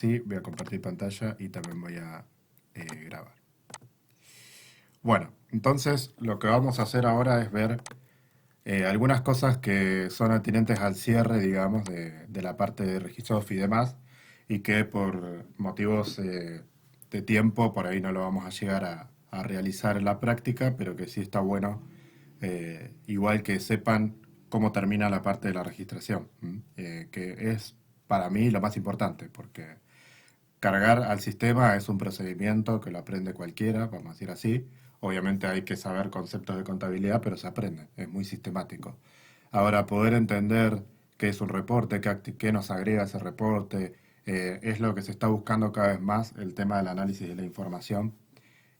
Sí, voy a compartir pantalla y también voy a grabar. Bueno, entonces lo que vamos a hacer ahora es ver algunas cosas que son atinentes al cierre, digamos, de la parte de registros y demás, y que por motivos de tiempo por ahí no lo vamos a llegar a realizar en la práctica, pero que sí está bueno, igual que sepan cómo termina la parte de la registración, que es para mí lo más importante, porque cargar al sistema es un procedimiento que lo aprende cualquiera, vamos a decir así. Obviamente hay que saber conceptos de contabilidad, pero se aprende, es muy sistemático. Ahora, poder entender qué es un reporte, qué nos agrega ese reporte, es lo que se está buscando cada vez más, el tema del análisis de la información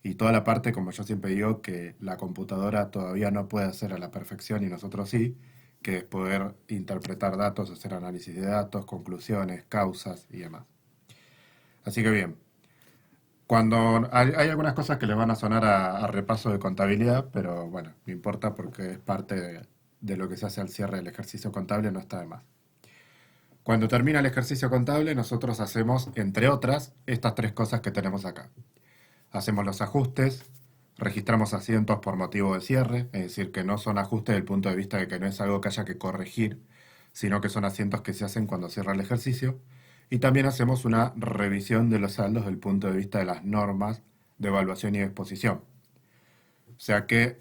y toda la parte, como yo siempre digo, que la computadora todavía no puede hacer a la perfección y nosotros sí, que es poder interpretar datos, hacer análisis de datos, conclusiones, causas y demás. Así que bien, cuando hay algunas cosas que les van a sonar a repaso de contabilidad, pero bueno, no importa porque es parte de lo que se hace al cierre del ejercicio contable, no está de más. Cuando termina el ejercicio contable, nosotros hacemos, entre otras, estas tres cosas que tenemos acá. Hacemos los ajustes, registramos asientos por motivo de cierre, es decir, que no son ajustes desde el punto de vista de que no es algo que haya que corregir, sino que son asientos que se hacen cuando cierra el ejercicio. Y también hacemos una revisión de los saldos desde el punto de vista de las normas de evaluación y de exposición. O sea que,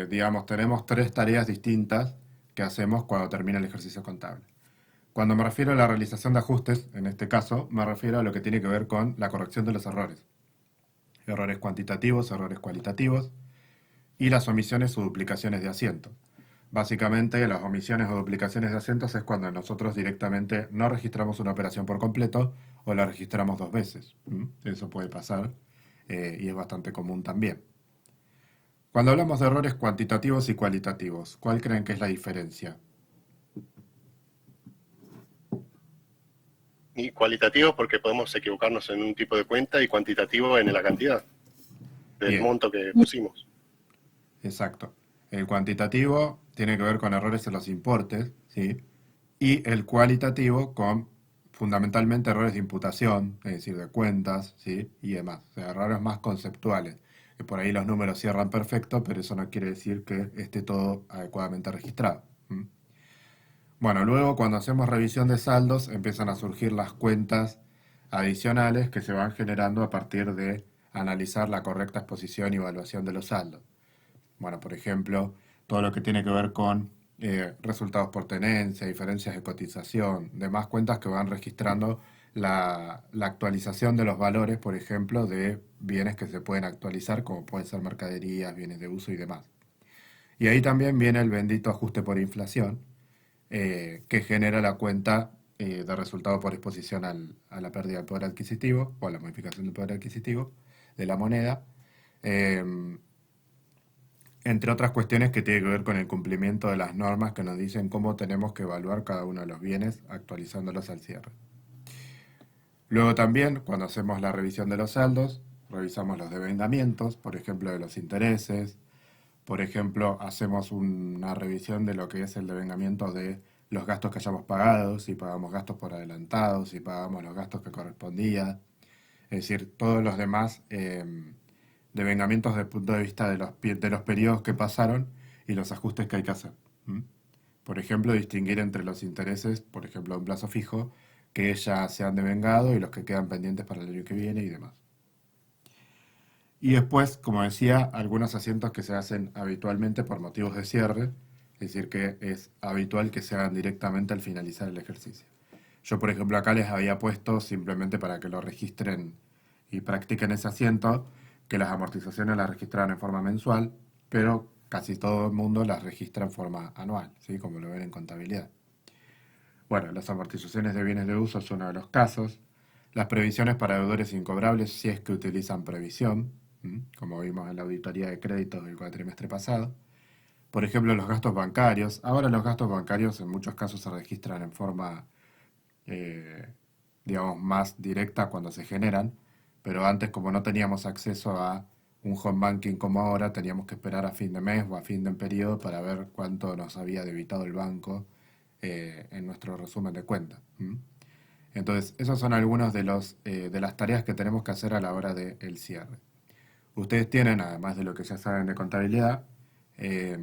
digamos, tenemos tres tareas distintas que hacemos cuando termina el ejercicio contable. Cuando me refiero a la realización de ajustes, en este caso, me refiero a lo que tiene que ver con la corrección de los errores. Errores cuantitativos, errores cualitativos y las omisiones o duplicaciones de asiento. Básicamente, las omisiones o duplicaciones de asientos es cuando nosotros directamente no registramos una operación por completo o la registramos dos veces. Eso puede pasar y es bastante común también. Cuando hablamos de errores cuantitativos y cualitativos, ¿cuál creen que es la diferencia? Y cualitativo porque podemos equivocarnos en un tipo de cuenta y cuantitativo en la cantidad del Bien, monto que pusimos. exacto. El cuantitativo tiene que ver con errores en los importes, ¿sí? Y el cualitativo con fundamentalmente errores de imputación, es decir, de cuentas, ¿sí? Y demás. O sea, errores más conceptuales. Que por ahí los números cierran perfecto, pero eso no quiere decir que esté todo adecuadamente registrado. Bueno, luego cuando hacemos revisión de saldos empiezan a surgir las cuentas adicionales que se van generando a partir de analizar la correcta exposición y evaluación de los saldos. Bueno, por ejemplo, todo lo que tiene que ver con resultados por tenencia, diferencias de cotización, demás cuentas que van registrando la actualización de los valores, por ejemplo, de bienes que se pueden actualizar, como pueden ser mercaderías, bienes de uso y demás. Y ahí también viene el bendito ajuste por inflación, que genera la cuenta de resultado por exposición a la pérdida del poder adquisitivo o a la modificación del poder adquisitivo de la moneda. Eh, Entre otras cuestiones que tiene que ver con el cumplimiento de las normas que nos dicen cómo tenemos que evaluar cada uno de los bienes actualizándolos al cierre. Luego también, cuando hacemos la revisión de los saldos, revisamos los devengamientos, por ejemplo, de los intereses. Por ejemplo, hacemos una revisión de lo que es el devengamiento de los gastos que hayamos pagado, si pagamos gastos por adelantado, si pagamos los gastos que correspondía. Es decir, todos los demás devengamientos desde el punto de vista de los periodos que pasaron y los ajustes que hay que hacer. ¿M? Por ejemplo, distinguir entre los intereses, por ejemplo, a un plazo fijo, que ya se han devengado y los que quedan pendientes para el año que viene y demás. Y después, como decía, algunos asientos que se hacen habitualmente por motivos de cierre, es decir, que es habitual que se hagan directamente al finalizar el ejercicio. Yo, por ejemplo, acá les había puesto simplemente para que lo registren y practiquen ese asiento, que las amortizaciones las registraran en forma mensual, pero casi todo el mundo las registra en forma anual, ¿sí? Como lo ven en contabilidad. Bueno, las amortizaciones de bienes de uso son uno de los casos. Las previsiones para deudores incobrables, si es que utilizan previsión, como vimos en la auditoría de créditos del cuatrimestre pasado. Por ejemplo, los gastos bancarios. Ahora los gastos bancarios en muchos casos se registran en forma, eh, digamos, más directa cuando se generan, pero antes como no teníamos acceso a un home banking como ahora, teníamos que esperar a fin de mes o a fin de periodo para ver cuánto nos había debitado el banco en nuestro resumen de cuenta. Entonces, esos son algunos de las tareas que tenemos que hacer a la hora del cierre. Ustedes tienen, además de lo que ya saben de contabilidad, eh,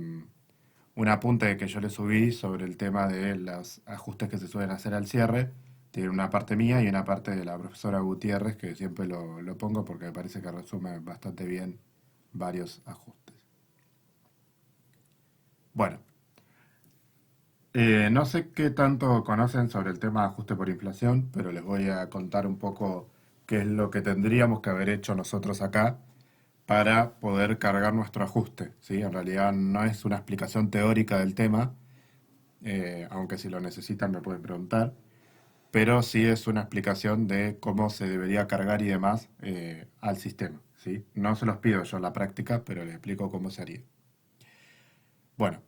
un apunte que yo les subí sobre el tema de los ajustes que se suelen hacer al cierre. Tiene una parte mía y una parte de la profesora Gutiérrez, que siempre lo pongo porque me parece que resume bastante bien varios ajustes. Bueno, no sé qué tanto conocen sobre el tema de ajuste por inflación, pero les voy a contar un poco qué es lo que tendríamos que haber hecho nosotros acá para poder cargar nuestro ajuste, ¿sí? En realidad no es una explicación teórica del tema, aunque si lo necesitan me pueden preguntar, pero sí es una explicación de cómo se debería cargar y demás al sistema, ¿sí? No se los pido yo en la práctica, pero les explico cómo se haría. Bueno,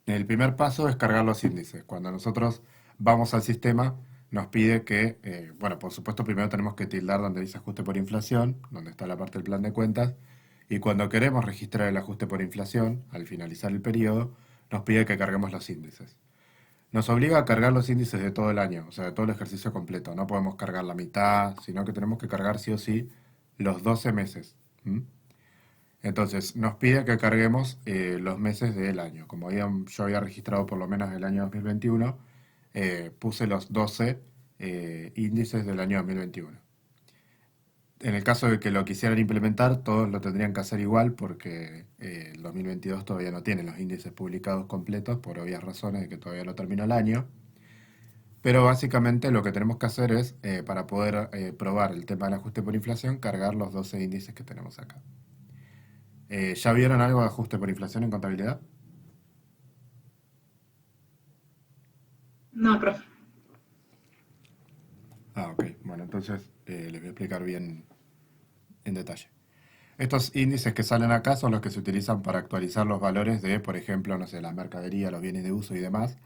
el primer paso es cargar los índices. Cuando nosotros vamos al sistema, nos pide que, bueno, por supuesto, primero tenemos que tildar donde dice ajuste por inflación, donde está la parte del plan de cuentas, y cuando queremos registrar el ajuste por inflación, al finalizar el periodo, nos pide que carguemos los índices. Nos obliga a cargar los índices de todo el año, o sea, de todo el ejercicio completo. No podemos cargar la mitad, sino que tenemos que cargar sí o sí los 12 meses. ¿M? Entonces, nos pide que carguemos los meses del año. Como yo había registrado por lo menos el año 2021, puse los 12 índices del año 2021. En el caso de que lo quisieran implementar, todos lo tendrían que hacer igual porque el 2022 todavía no tiene los índices publicados completos por obvias razones de que todavía no terminó el año. Pero básicamente lo que tenemos que hacer es, para poder probar el tema del ajuste por inflación, cargar los 12 índices que tenemos acá. ¿Ya vieron algo de ajuste por inflación en contabilidad? No, profe. Ah, ok. Bueno, entonces les voy a explicar bien en detalle. Estos índices que salen acá son los que se utilizan para actualizar los valores de, por ejemplo, no sé, la mercadería, los bienes de uso y demás,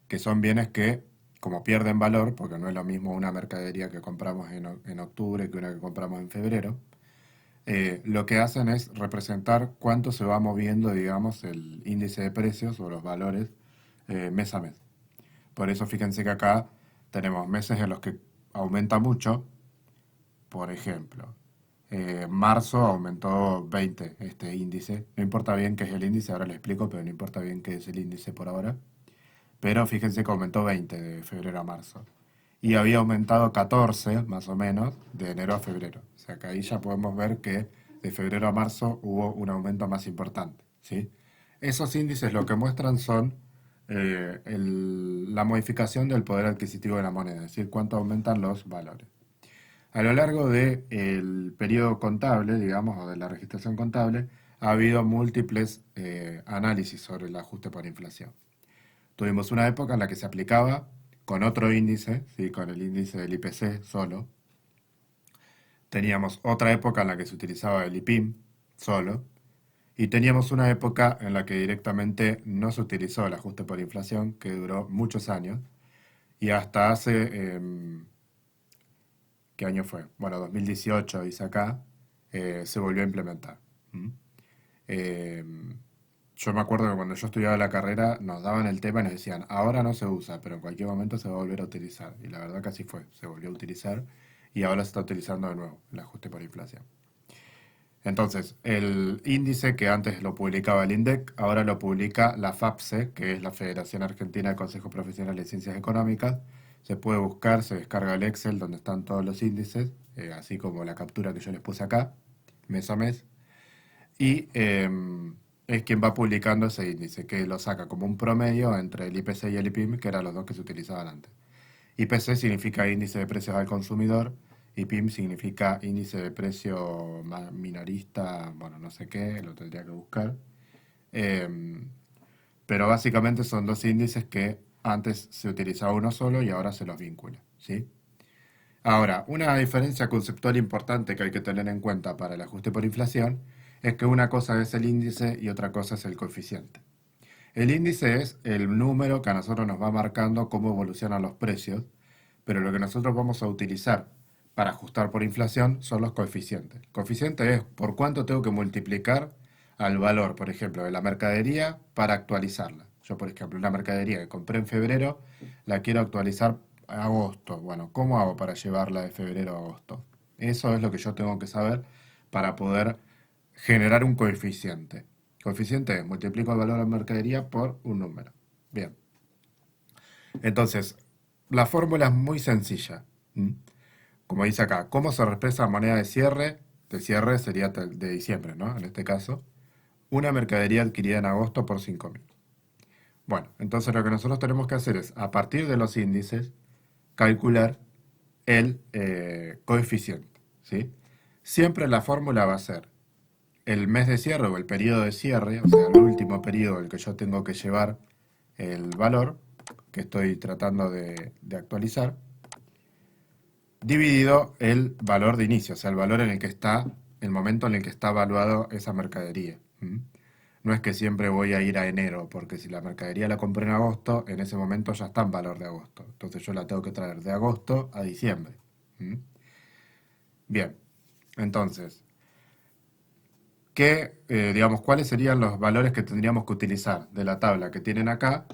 que son bienes que, como pierden valor, porque no es lo mismo una mercadería que compramos en octubre que una que compramos en febrero, lo que hacen es representar cuánto se va moviendo, digamos, el índice de precios o los valores mes a mes. Por eso fíjense que acá tenemos meses en los que aumenta mucho. Por ejemplo, marzo aumentó 20 este índice. No importa bien qué es el índice, ahora les explico, pero no importa bien qué es el índice por ahora. Pero fíjense que aumentó 20 de febrero a marzo. Y había aumentado 14, más o menos, de enero a febrero. O sea que ahí ya podemos ver que de febrero a marzo hubo un aumento más importante, ¿sí? Esos índices lo que muestran son la modificación del poder adquisitivo de la moneda, es decir, cuánto aumentan los valores. A lo largo del periodo contable, digamos, o de la registración contable, ha habido múltiples análisis sobre el ajuste por inflación. Tuvimos una época en la que se aplicaba con otro índice, ¿sí? Con el índice del IPC solo. Teníamos otra época en la que se utilizaba el IPIM solo. Y teníamos una época en la que directamente no se utilizó el ajuste por inflación, que duró muchos años. Y hasta hace, ¿qué año fue? Bueno, 2018, dice acá, se volvió a implementar. ¿Mm? Eh, yo me acuerdo que cuando yo estudiaba la carrera nos daban el tema y nos decían, ahora no se usa, pero en cualquier momento se va a volver a utilizar. Y la verdad que así fue, se volvió a utilizar y ahora se está utilizando de nuevo el ajuste por inflación. Entonces, el índice que antes lo publicaba el INDEC, ahora lo publica la FAPSE, que es la Federación Argentina de Consejos Profesionales de Ciencias Económicas. Se puede buscar, se descarga el Excel donde están todos los índices, así como la captura que yo les puse acá, mes a mes. Y es quien va publicando ese índice, que lo saca como un promedio entre el IPC y el IPIM, que eran los dos que se utilizaban antes. IPC significa índice de precios al consumidor y PIM significa índice de precio minorista, bueno, no sé qué, lo tendría que buscar. Em, pero básicamente son dos índices que antes se utilizaba uno solo y ahora se los vincula, ¿sí? Ahora, una diferencia conceptual importante que hay que tener en cuenta para el ajuste por inflación es que una cosa es el índice y otra cosa es el coeficiente. El índice es el número que a nosotros nos va marcando cómo evolucionan los precios, pero lo que nosotros vamos a utilizar para ajustar por inflación son los coeficientes. El coeficiente es por cuánto tengo que multiplicar al valor, por ejemplo, de la mercadería para actualizarla. Yo, por ejemplo, una mercadería que compré en febrero la quiero actualizar agosto. Bueno, ¿cómo hago para llevarla de febrero a agosto? Eso es lo que yo tengo que saber para poder generar un coeficiente. Coeficiente es multiplico el valor de la mercadería por un número. Bien. Entonces, la fórmula es muy sencilla. ¿Mm? Como dice acá, ¿cómo se expresa moneda de cierre? De cierre sería de diciembre, ¿no? En este caso, una mercadería adquirida en agosto por 5.000. Bueno, entonces lo que nosotros tenemos que hacer es, a partir de los índices, calcular el coeficiente, ¿sí? Siempre la fórmula va a ser el mes de cierre o el periodo de cierre, o sea, el último periodo el que yo tengo que llevar el valor que estoy tratando de actualizar, dividido el valor de inicio, o sea, el valor en el que está, el momento en el que está evaluado esa mercadería. ¿Mm? No es que siempre voy a ir a enero, porque si la mercadería la compré en agosto, en ese momento ya está en valor de agosto. Entonces yo la tengo que traer de agosto a diciembre. ¿Mm? Bien, entonces, digamos, ¿cuáles serían los valores que tendríamos que utilizar de la tabla que tienen acá?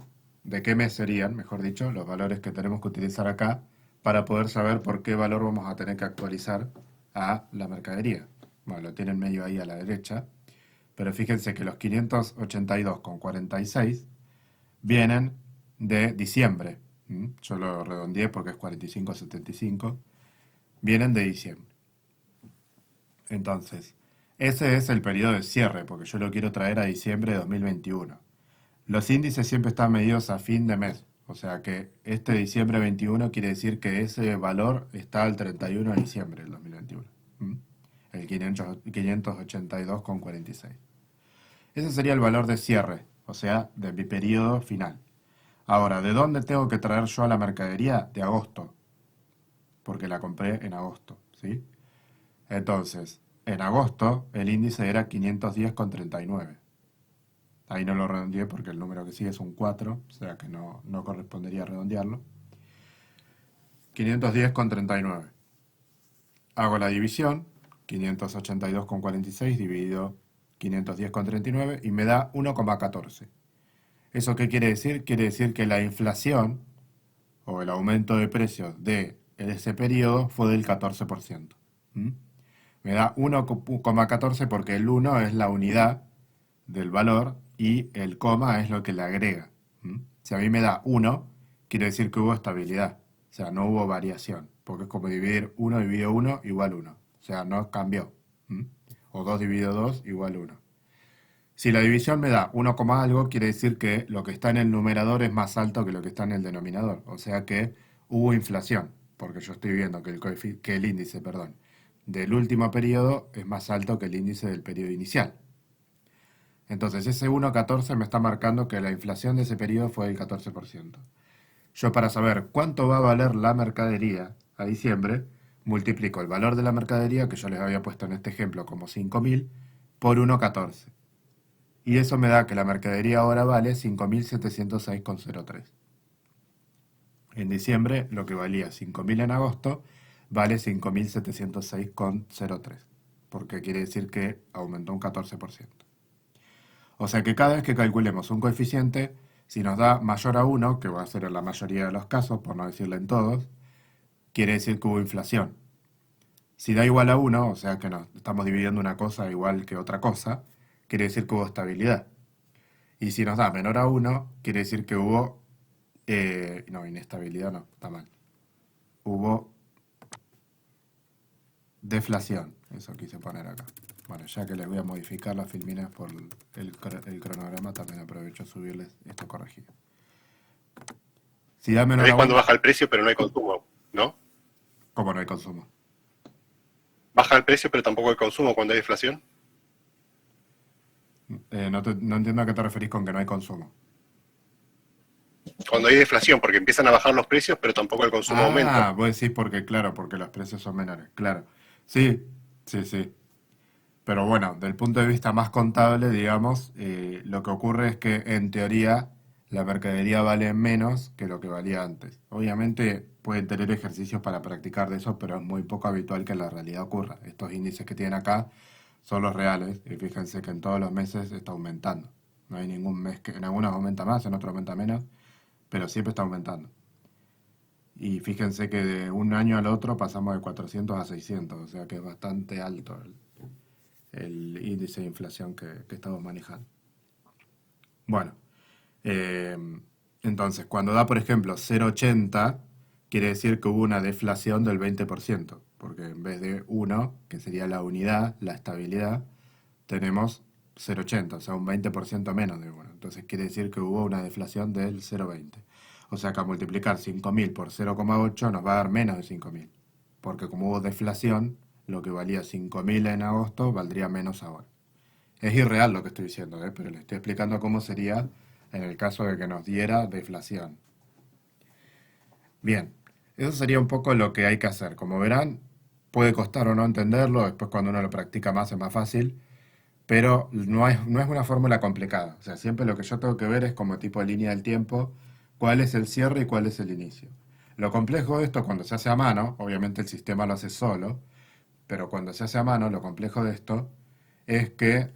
¿De qué mes serían, mejor dicho, los valores que tenemos que utilizar acá para poder saber por qué valor vamos a tener que actualizar a la mercadería? Bueno, lo tienen medio ahí a la derecha, pero fíjense que los 582,46 vienen de diciembre. ¿Mm? Yo lo redondeé porque es 45,75. Vienen de diciembre. Entonces, ese es el periodo de cierre, porque yo lo quiero traer a diciembre de 2021. Los índices siempre están medidos a fin de mes, o sea que este diciembre 21 quiere decir que ese valor está al 31 de diciembre del 2021. ¿Mm? El 582,46. Ese sería el valor de cierre, o sea, de mi periodo final. Ahora, ¿de dónde tengo que traer yo a la mercadería? De agosto, porque la compré en agosto, ¿sí? Entonces, en agosto el índice era 510,39. Ahí no lo redondeé porque el número que sigue es un 4, o sea que no correspondería redondearlo. 510,39. Hago la división, 582,46 dividido 510,39 y me da 1,14. ¿Eso qué quiere decir? Quiere decir que la inflación o el aumento de precios de ese periodo fue del 14%. ¿Mm? Me da 1,14 porque el 1 es la unidad del valor y el coma es lo que le agrega. ¿Mm? Si a mí me da 1, quiere decir que hubo estabilidad, o sea, no hubo variación, porque es como dividir 1 dividido 1 igual 1, o sea, no cambió. ¿Mm? O 2 dividido 2 igual 1. Si la división me da 1, algo, quiere decir que lo que está en el numerador es más alto que lo que está en el denominador, o sea que hubo inflación, porque yo estoy viendo que el índice, perdón, del último periodo es más alto que el índice del periodo inicial. Entonces ese 1,14 me está marcando que la inflación de ese periodo fue del 14%. Yo para saber cuánto va a valer la mercadería a diciembre, multiplico el valor de la mercadería, que yo les había puesto en este ejemplo como 5.000, por 1,14. Y eso me da que la mercadería ahora vale 5.706,03. En diciembre, lo que valía 5.000 en agosto, vale 5.706,03. Porque quiere decir que aumentó un 14%. O sea que cada vez que calculemos un coeficiente, si nos da mayor a 1, que va a ser en la mayoría de los casos, por no decirle en todos, quiere decir que hubo inflación. Si da igual a 1, o sea que nos estamos dividiendo una cosa igual que otra cosa, quiere decir que hubo estabilidad. Y si nos da menor a 1, quiere decir que hubo... no, inestabilidad no, está mal. Hubo deflación, eso quise poner acá. Bueno, ya que les voy a modificar las filminas por el cronograma, también aprovecho a subirles esto corregido. Si da menor Es a cuando 1, baja el precio, pero no hay consumo, ¿no? ¿cómo no hay consumo? Baja el precio, pero tampoco hay consumo cuando hay inflación. No entiendo a qué te referís con que no hay consumo. Cuando hay deflación, porque empiezan a bajar los precios, pero tampoco el consumo aumenta. Ah, vos decís porque, claro, porque los precios son menores. Claro. Sí, sí, sí. Pero bueno, del punto de vista más contable, digamos, lo que ocurre es que en teoría la mercadería vale menos que lo que valía antes. Obviamente pueden tener ejercicios para practicar de eso, pero es muy poco habitual que en la realidad ocurra. Estos índices que tienen acá son los reales y fíjense que en todos los meses está aumentando. No hay ningún mes que en algunos aumenta más, en otros aumenta menos, pero siempre está aumentando. Y fíjense que de un año al otro pasamos de 400 a 600, o sea que es bastante alto el índice de inflación que estamos manejando. Bueno, eh, entonces cuando da, por ejemplo, 0,80, quiere decir que hubo una deflación del 20%, porque en vez de 1, que sería la unidad, la estabilidad, tenemos 0,80, o sea, un 20% menos de 1. Entonces quiere decir que hubo una deflación del 0,20. O sea que a multiplicar 5.000 por 0,8 nos va a dar menos de 5.000. Porque como hubo deflación, lo que valía 5.000 en agosto valdría menos ahora. Es irreal lo que estoy diciendo, pero le estoy explicando cómo sería en el caso de que nos diera deflación. Bien, eso sería un poco lo que hay que hacer. Como verán, puede costar o no entenderlo, después cuando uno lo practica más es más fácil, pero no es una fórmula complicada. O sea, siempre lo que yo tengo que ver es como tipo de línea del tiempo, cuál es el cierre y cuál es el inicio. Lo complejo de esto cuando se hace a mano, obviamente el sistema lo hace solo, pero cuando se hace a mano, lo complejo de esto es que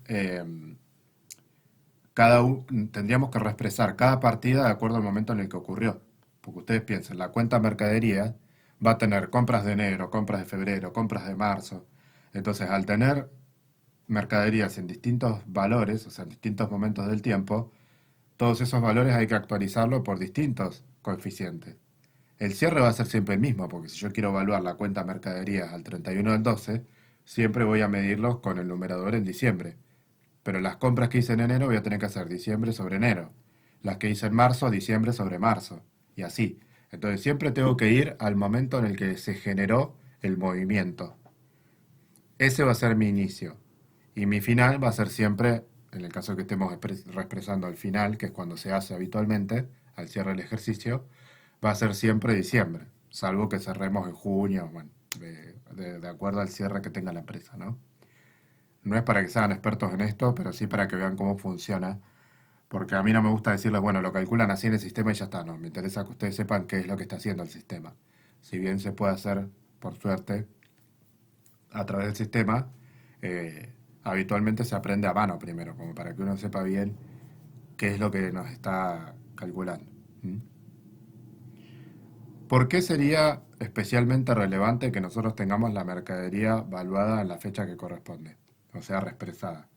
tendríamos que reexpresar cada partida de acuerdo al momento en el que ocurrió. Porque ustedes piensen, la cuenta mercadería va a tener compras de enero, compras de febrero, compras de marzo. Entonces, al tener mercaderías en distintos valores, o sea, en distintos momentos del tiempo, todos esos valores hay que actualizarlo por distintos coeficientes. El cierre va a ser siempre el mismo, porque si yo quiero evaluar la cuenta mercaderías al 31 del 12, siempre voy a medirlos con el numerador en diciembre. Pero las compras que hice en enero voy a tener que hacer diciembre sobre enero. Las que hice en marzo, diciembre sobre marzo. Y así. Entonces siempre tengo que ir al momento en el que se generó el movimiento. Ese va a ser mi inicio. Y mi final va a ser siempre, en el caso que estemos reexpresando el final, que es cuando se hace habitualmente, al cierre del ejercicio, va a ser siempre diciembre. Salvo que cerremos en junio, bueno, de acuerdo al cierre que tenga la empresa, ¿no? No es para que sean expertos en esto, pero sí para que vean cómo funciona. Porque a mí no me gusta decirles, bueno, lo calculan así en el sistema y ya está. No, me interesa que ustedes sepan qué es lo que está haciendo el sistema. Si bien se puede hacer, por suerte, a través del sistema, habitualmente se aprende a mano primero, como para que uno sepa bien qué es lo que nos está calculando. ¿Mm? ¿Por qué sería especialmente relevante que nosotros tengamos la mercadería valuada en la fecha que corresponde? O sea, reexpresada.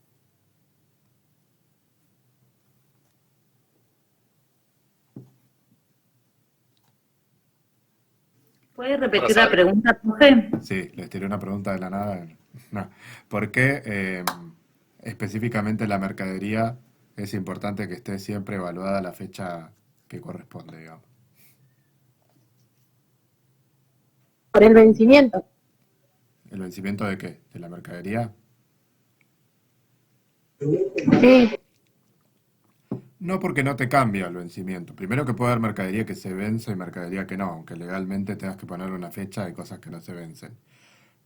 ¿Puedes Para repetir la saber, pregunta, profe? Sí, les tiré una pregunta de la nada. No. ¿Por qué específicamente la mercadería es importante que esté siempre evaluada a la fecha que corresponde, digamos? Por el vencimiento. ¿El vencimiento de qué? ¿De la mercadería? Sí, No, porque no te cambia el vencimiento. Primero que puede haber mercadería que se vence y mercadería que no, aunque legalmente tengas que poner una fecha de cosas que no se vencen.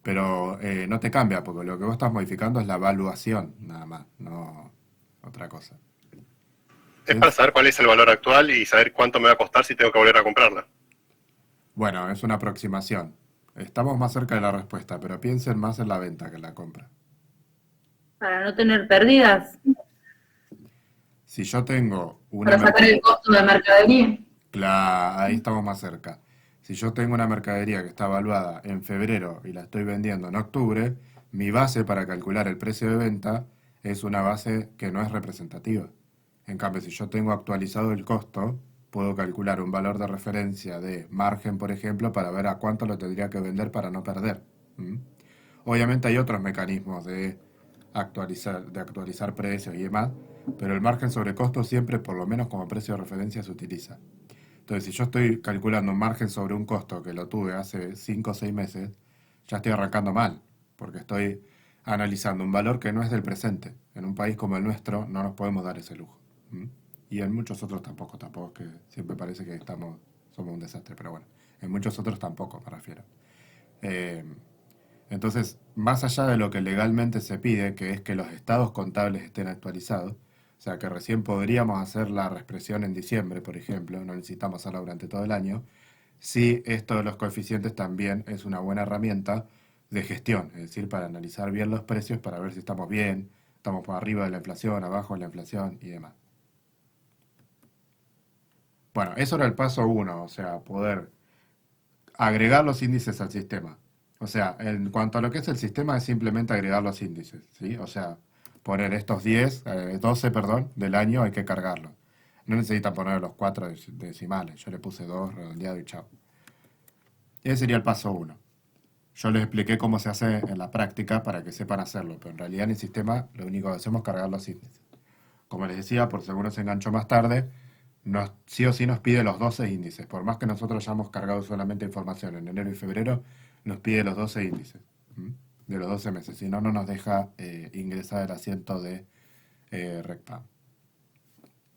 Pero no te cambia, porque lo que vos estás modificando es la evaluación, nada más, no otra cosa. es para saber cuál es el valor actual y saber cuánto me va a costar si tengo que volver a comprarla. Bueno, es una aproximación. Estamos más cerca de la respuesta, pero piensen más en la venta que en la compra. Para no tener pérdidas, Si yo tengo una para sacar el mercadería, costo de mercadería. ahí estamos más cerca. Si yo tengo una mercadería que está evaluada en febrero y la estoy vendiendo en octubre, mi base para calcular el precio de venta es una base que no es representativa. En cambio, si yo tengo actualizado el costo, puedo calcular un valor de referencia de margen, por ejemplo, para ver a cuánto lo tendría que vender para no perder. ¿Mm? Obviamente hay otros mecanismos de actualizar precios y demás, pero el margen sobre costo siempre, por lo menos como precio de referencia, se utiliza. Entonces, si yo estoy calculando un margen sobre un costo que lo tuve hace 5 o 6 meses, ya estoy arrancando mal, porque estoy analizando un valor que no es del presente. En un país como el nuestro no nos podemos dar ese lujo. ¿Mm? Y en muchos otros tampoco es que siempre parece que somos un desastre, pero bueno, en muchos otros tampoco, me refiero. Eh, entonces, más allá de lo que legalmente se pide, que es que los estados contables estén actualizados, o sea que recién podríamos hacer la reexpresión en diciembre, por ejemplo, no necesitamos hacerla durante todo el año, sí esto de los coeficientes también es una buena herramienta de gestión, es decir, para analizar bien los precios, para ver si estamos bien, estamos por arriba de la inflación, abajo de la inflación y demás. Bueno, eso era el paso uno, o sea, poder agregar los índices al sistema. O sea, en cuanto a lo que es el sistema, es simplemente agregar los índices, ¿sí? O sea, poner estos 12, perdón, del año hay que cargarlos. No necesitan poner los 4 decimales. Yo le puse 2, redondeado y chao. Ese sería el paso 1. Yo les expliqué cómo se hace en la práctica para que sepan hacerlo, pero en realidad en el sistema lo único que hacemos es cargar los índices. Como les decía, por si alguno se enganchó más tarde, sí o sí nos pide los 12 índices. Por más que nosotros hayamos cargado solamente información en enero y febrero, nos pide los 12 índices, ¿m? De los 12 meses. Si no, no nos deja ingresar el asiento de RECPAM.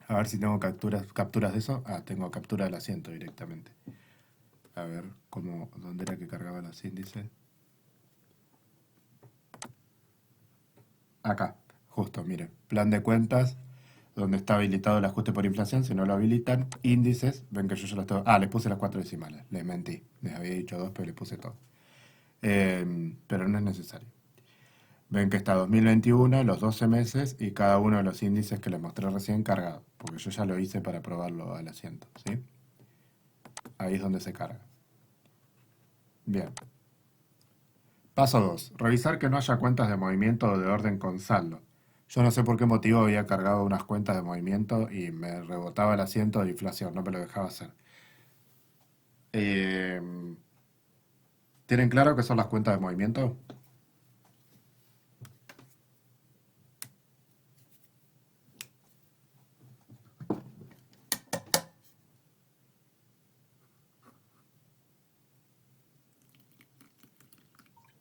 A ver si tengo capturas de eso. Ah, tengo captura del asiento directamente. A ver, ¿dónde era que cargaba los índices? Acá, justo, miren. Plan de cuentas, donde está habilitado el ajuste por inflación. Si no lo habilitan, índices. Ven que yo ya los tengo. Ah, les puse las 4 decimales. Les mentí. Les había dicho 2, pero les puse todo. Pero no es necesario. Ven que está 2021, los 12 meses y cada uno de los índices que les mostré recién cargado. Porque yo ya lo hice para probarlo al asiento, ¿sí? Ahí es donde se carga. Bien. Paso 2. Revisar que no haya cuentas de movimiento o de orden con saldo. Yo no sé por qué motivo había cargado unas cuentas de movimiento y me rebotaba el asiento de inflación, no me lo dejaba hacer. Eh, ¿Tienen claro qué son las cuentas de movimiento?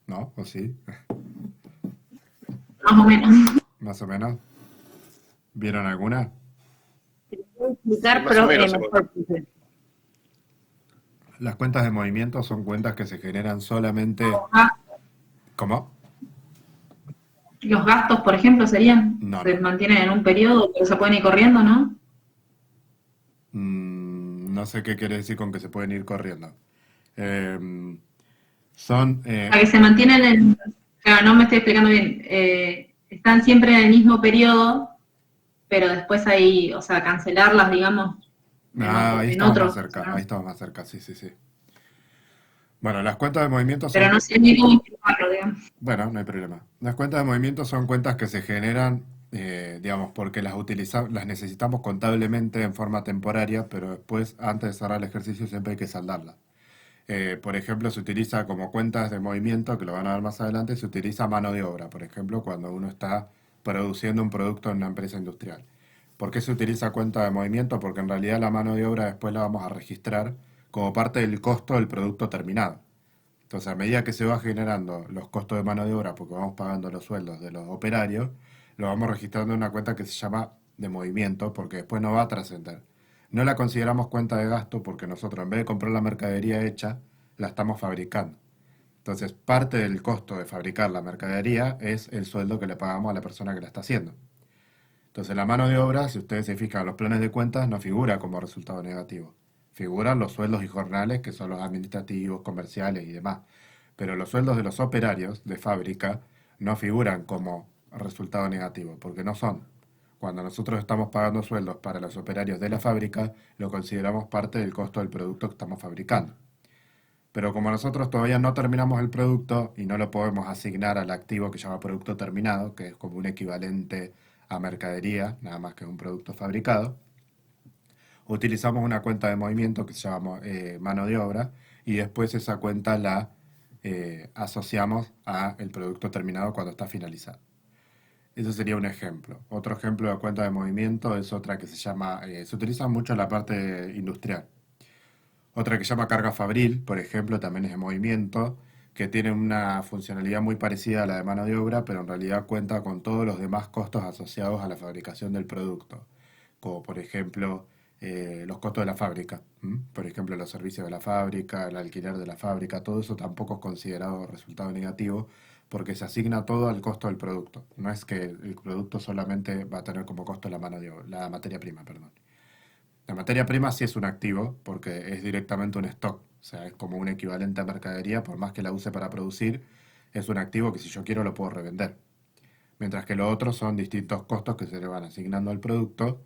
¿No? ¿O sí? Más o menos. Más o menos. ¿Vieron alguna? Te lo puedo explicar, Más o pero menos, mejor. Puse. Las cuentas de movimiento son cuentas que se generan solamente... ¿Cómo? Los gastos, por ejemplo, serían, No, se no. mantienen en un periodo, pero se pueden ir corriendo, ¿no? No sé qué quiere decir con que se pueden ir corriendo. Son... A que se mantienen en, claro, no me estoy explicando bien, están siempre en el mismo periodo, pero después hay, o sea, cancelarlas, digamos, ahí en estamos otro, más o cerca, sea, ahí estamos más cerca, sí, sí, sí. Bueno, las cuentas de movimiento pero son... no sé ni cómo explicarlo, digamos. Bueno, no hay problema. Las cuentas de movimiento son cuentas que se generan, digamos, porque las necesitamos contablemente en forma temporaria, pero después, antes de cerrar el ejercicio, siempre hay que saldarlas. Por ejemplo, se utiliza como cuentas de movimiento, que lo van a ver más adelante, se utiliza mano de obra, por ejemplo, cuando uno está produciendo un producto en una empresa industrial. ¿Por qué se utiliza cuenta de movimiento? Porque en realidad la mano de obra después la vamos a registrar como parte del costo del producto terminado. Entonces, a medida que se va generando los costos de mano de obra, porque vamos pagando los sueldos de los operarios, lo vamos registrando en una cuenta que se llama de movimiento, porque después no va a trascender. No la consideramos cuenta de gasto porque nosotros, en vez de comprar la mercadería hecha, la estamos fabricando. Entonces, parte del costo de fabricar la mercadería es el sueldo que le pagamos a la persona que la está haciendo. Entonces, la mano de obra, si ustedes se fijan, los planes de cuentas no figura como resultado negativo. Figuran los sueldos y jornales, que son los administrativos, comerciales y demás. Pero los sueldos de los operarios de fábrica no figuran como resultado negativo, porque no son. Cuando nosotros estamos pagando sueldos para los operarios de la fábrica, lo consideramos parte del costo del producto que estamos fabricando. Pero como nosotros todavía no terminamos el producto y no lo podemos asignar al activo que se llama producto terminado, que es como un equivalente a mercadería, nada más que un producto fabricado, utilizamos una cuenta de movimiento que se llama mano de obra y después esa cuenta la asociamos a el producto terminado cuando está finalizado. Eso sería un ejemplo. Otro ejemplo de cuenta de movimiento es otra que se llama, se utiliza mucho en la parte industrial. Otra que se llama carga fabril, por ejemplo, también es de movimiento, que tiene una funcionalidad muy parecida a la de mano de obra, pero en realidad cuenta con todos los demás costos asociados a la fabricación del producto, como por ejemplo los costos de la fábrica, ¿m? Por ejemplo los servicios de la fábrica, el alquiler de la fábrica, todo eso tampoco es considerado resultado negativo porque se asigna todo al costo del producto. No es que el producto solamente va a tener como costo la mano de obra, la materia prima, perdón. La materia prima sí es un activo porque es directamente un stock, o sea, es como un equivalente a mercadería, por más que la use para producir, es un activo que si yo quiero lo puedo revender. Mientras que lo otro son distintos costos que se le van asignando al producto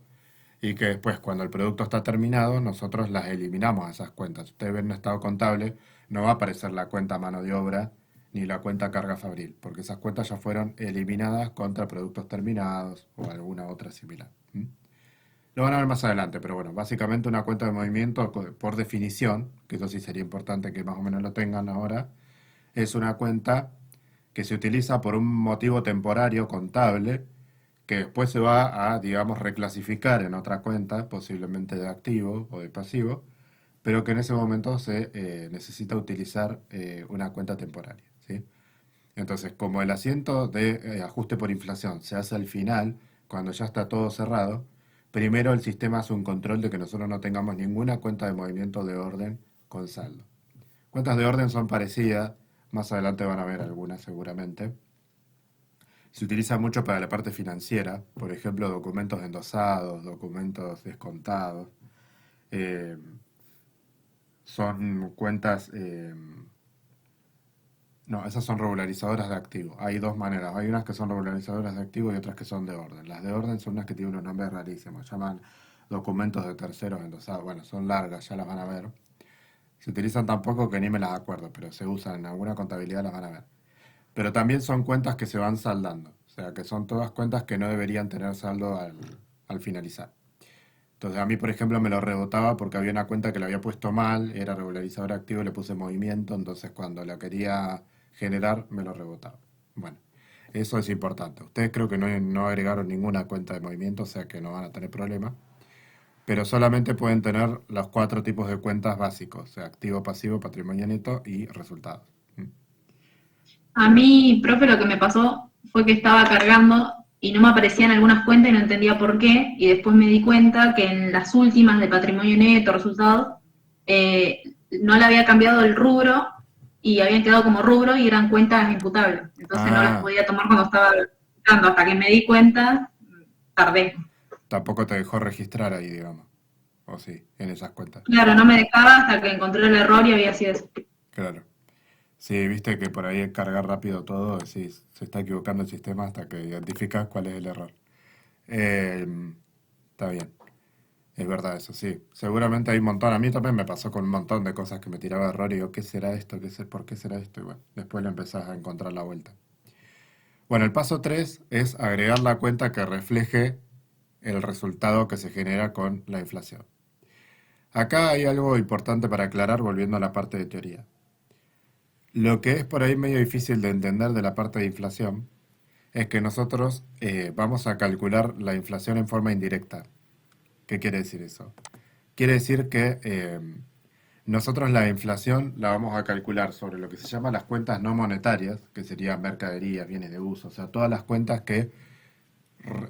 y que después, cuando el producto está terminado, nosotros las eliminamos a esas cuentas. Ustedes ven un estado contable, no va a aparecer la cuenta mano de obra ni la cuenta carga fabril, porque esas cuentas ya fueron eliminadas contra productos terminados o alguna otra similar. ¿Mm? Lo van a ver más adelante, pero bueno, básicamente una cuenta de movimiento por definición, que eso sí sería importante que más o menos lo tengan ahora, es una cuenta que se utiliza por un motivo temporario contable que después se va a, digamos, reclasificar en otra cuenta, posiblemente de activo o de pasivo, pero que en ese momento se necesita utilizar una cuenta temporaria, ¿sí? Entonces, como el asiento de ajuste por inflación se hace al final, cuando ya está todo cerrado, primero el sistema hace un control de que nosotros no tengamos ninguna cuenta de movimiento de orden con saldo. Cuentas de orden son parecidas, más adelante van a ver algunas seguramente. Se utiliza mucho para la parte financiera, por ejemplo, documentos endosados, documentos descontados. eh, Son cuentas, no, esas son regularizadoras de activos. Hay dos maneras, hay unas que son regularizadoras de activos y otras que son de orden. Las de orden son unas que tienen unos nombres rarísimos, llaman documentos de terceros endosados. Bueno, son largas, ya las van a ver. Se utilizan tan poco que ni me las acuerdo, pero se usan en alguna contabilidad, las van a ver. Pero también son cuentas que se van saldando, o sea, que son todas cuentas que no deberían tener saldo al finalizar. Entonces a mí, por ejemplo, me lo rebotaba porque había una cuenta que la había puesto mal, era regularizador activo, le puse movimiento, entonces cuando la quería generar me lo rebotaba. Bueno, eso es importante. Ustedes creo que no agregaron ninguna cuenta de movimiento, o sea que no van a tener problema, pero solamente pueden tener los 4 tipos de cuentas básicos, o sea, activo, pasivo, patrimonio neto y resultados. ¿Mm? A mí, profe, lo que me pasó fue que estaba cargando y no me aparecían algunas cuentas y no entendía por qué, y después me di cuenta que en las últimas de patrimonio neto, resultados, eh, no le había cambiado el rubro y habían quedado como rubro y eran cuentas imputables. Entonces no las Ah, podía tomar cuando estaba cargando. Hasta que me di cuenta, tardé. tampoco te dejó registrar ahí, digamos. O sí, en esas cuentas. Claro, no me dejaba hasta que encontré el error y había sido eso. Claro. Sí, viste que por ahí cargar rápido todo, decís, se está equivocando el sistema hasta que identificas cuál es el error. Eh, Está bien, es verdad eso, sí. Seguramente hay un montón, a mí también me pasó con un montón de cosas que me tiraba error y yo, ¿qué será esto? ¿Por qué será esto? Y bueno, después le empezás a encontrar la vuelta. Bueno, el paso 3 es agregar la cuenta que refleje el resultado que se genera con la inflación. Acá hay algo importante para aclarar volviendo a la parte de teoría. Lo que es por ahí medio difícil de entender de la parte de inflación es que nosotros vamos a calcular la inflación en forma indirecta. ¿Qué quiere decir eso? Quiere decir que nosotros la inflación la vamos a calcular sobre lo que se llama las cuentas no monetarias, que serían mercaderías, bienes de uso, o sea, todas las cuentas que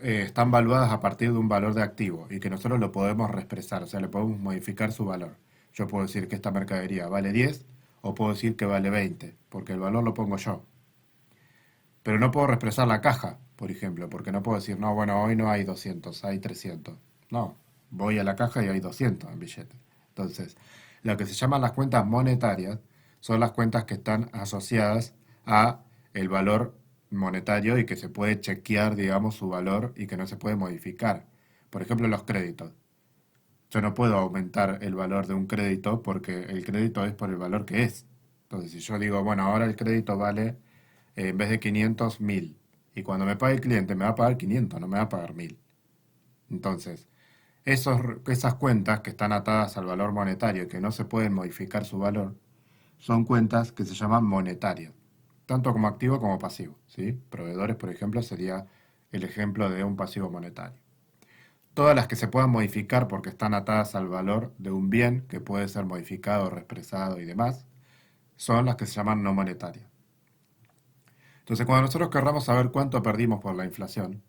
están valuadas a partir de un valor de activo y que nosotros lo podemos reexpresar, o sea, le podemos modificar su valor. Yo puedo decir que esta mercadería vale 10 o puedo decir que vale 20, porque el valor lo pongo yo. Pero no puedo reexpresar la caja, por ejemplo, porque no puedo decir, no, bueno, hoy no hay 200, hay 300. No, voy a la caja y hay 200 en billetes. Entonces, lo que se llaman las cuentas monetarias son las cuentas que están asociadas a el valor monetario y que se puede chequear, digamos, su valor y que no se puede modificar. Por ejemplo, los créditos. Yo no puedo aumentar el valor de un crédito porque el crédito es por el valor que es. Entonces, si yo digo, bueno, ahora el crédito vale, en vez de 500, 1000. Y cuando me pague el cliente me va a pagar 500, no me va a pagar 1000. Entonces, esas cuentas que están atadas al valor monetario y que no se pueden modificar su valor, son cuentas que se llaman monetarias, tanto como activo como pasivo, ¿sí? Proveedores, por ejemplo, sería el ejemplo de un pasivo monetario. Todas las que se puedan modificar porque están atadas al valor de un bien que puede ser modificado, reexpresado y demás, son las que se llaman no monetarias. Entonces, cuando nosotros querramos saber cuánto perdimos por la inflación,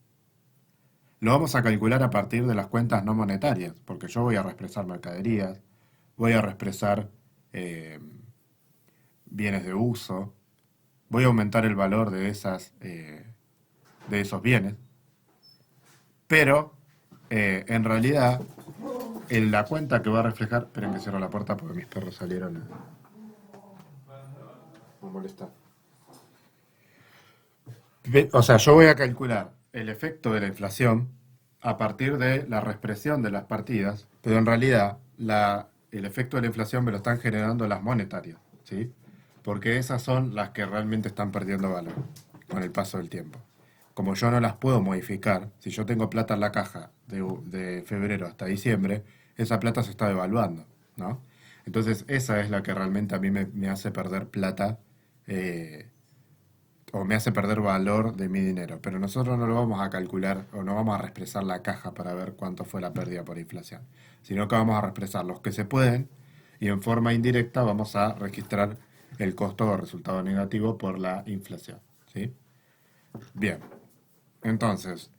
lo vamos a calcular a partir de las cuentas no monetarias, porque yo voy a reexpresar mercaderías, voy a reexpresar eh, bienes de uso, voy a aumentar el valor de esos bienes, pero en realidad en la cuenta que va a reflejar, esperen que cierro la puerta porque mis perros salieron a molestar. O sea, yo voy a calcular el efecto de la inflación a partir de la reexpresión de las partidas, pero en realidad el efecto de la inflación me lo están generando las monetarias, ¿sí? Porque esas son las que realmente están perdiendo valor con el paso del tiempo. Como yo no las puedo modificar, si yo tengo plata en la caja de febrero hasta diciembre, esa plata se está devaluando, ¿no? Entonces esa es la que realmente a mí me hace perder plata, eh, o me hace perder valor de mi dinero. Pero nosotros no lo vamos a calcular o no vamos a reexpresar la caja para ver cuánto fue la pérdida por inflación, sino que vamos a reexpresar los que se pueden y en forma indirecta vamos a registrar el costo o resultado negativo por la inflación, ¿sí? Bien, entonces,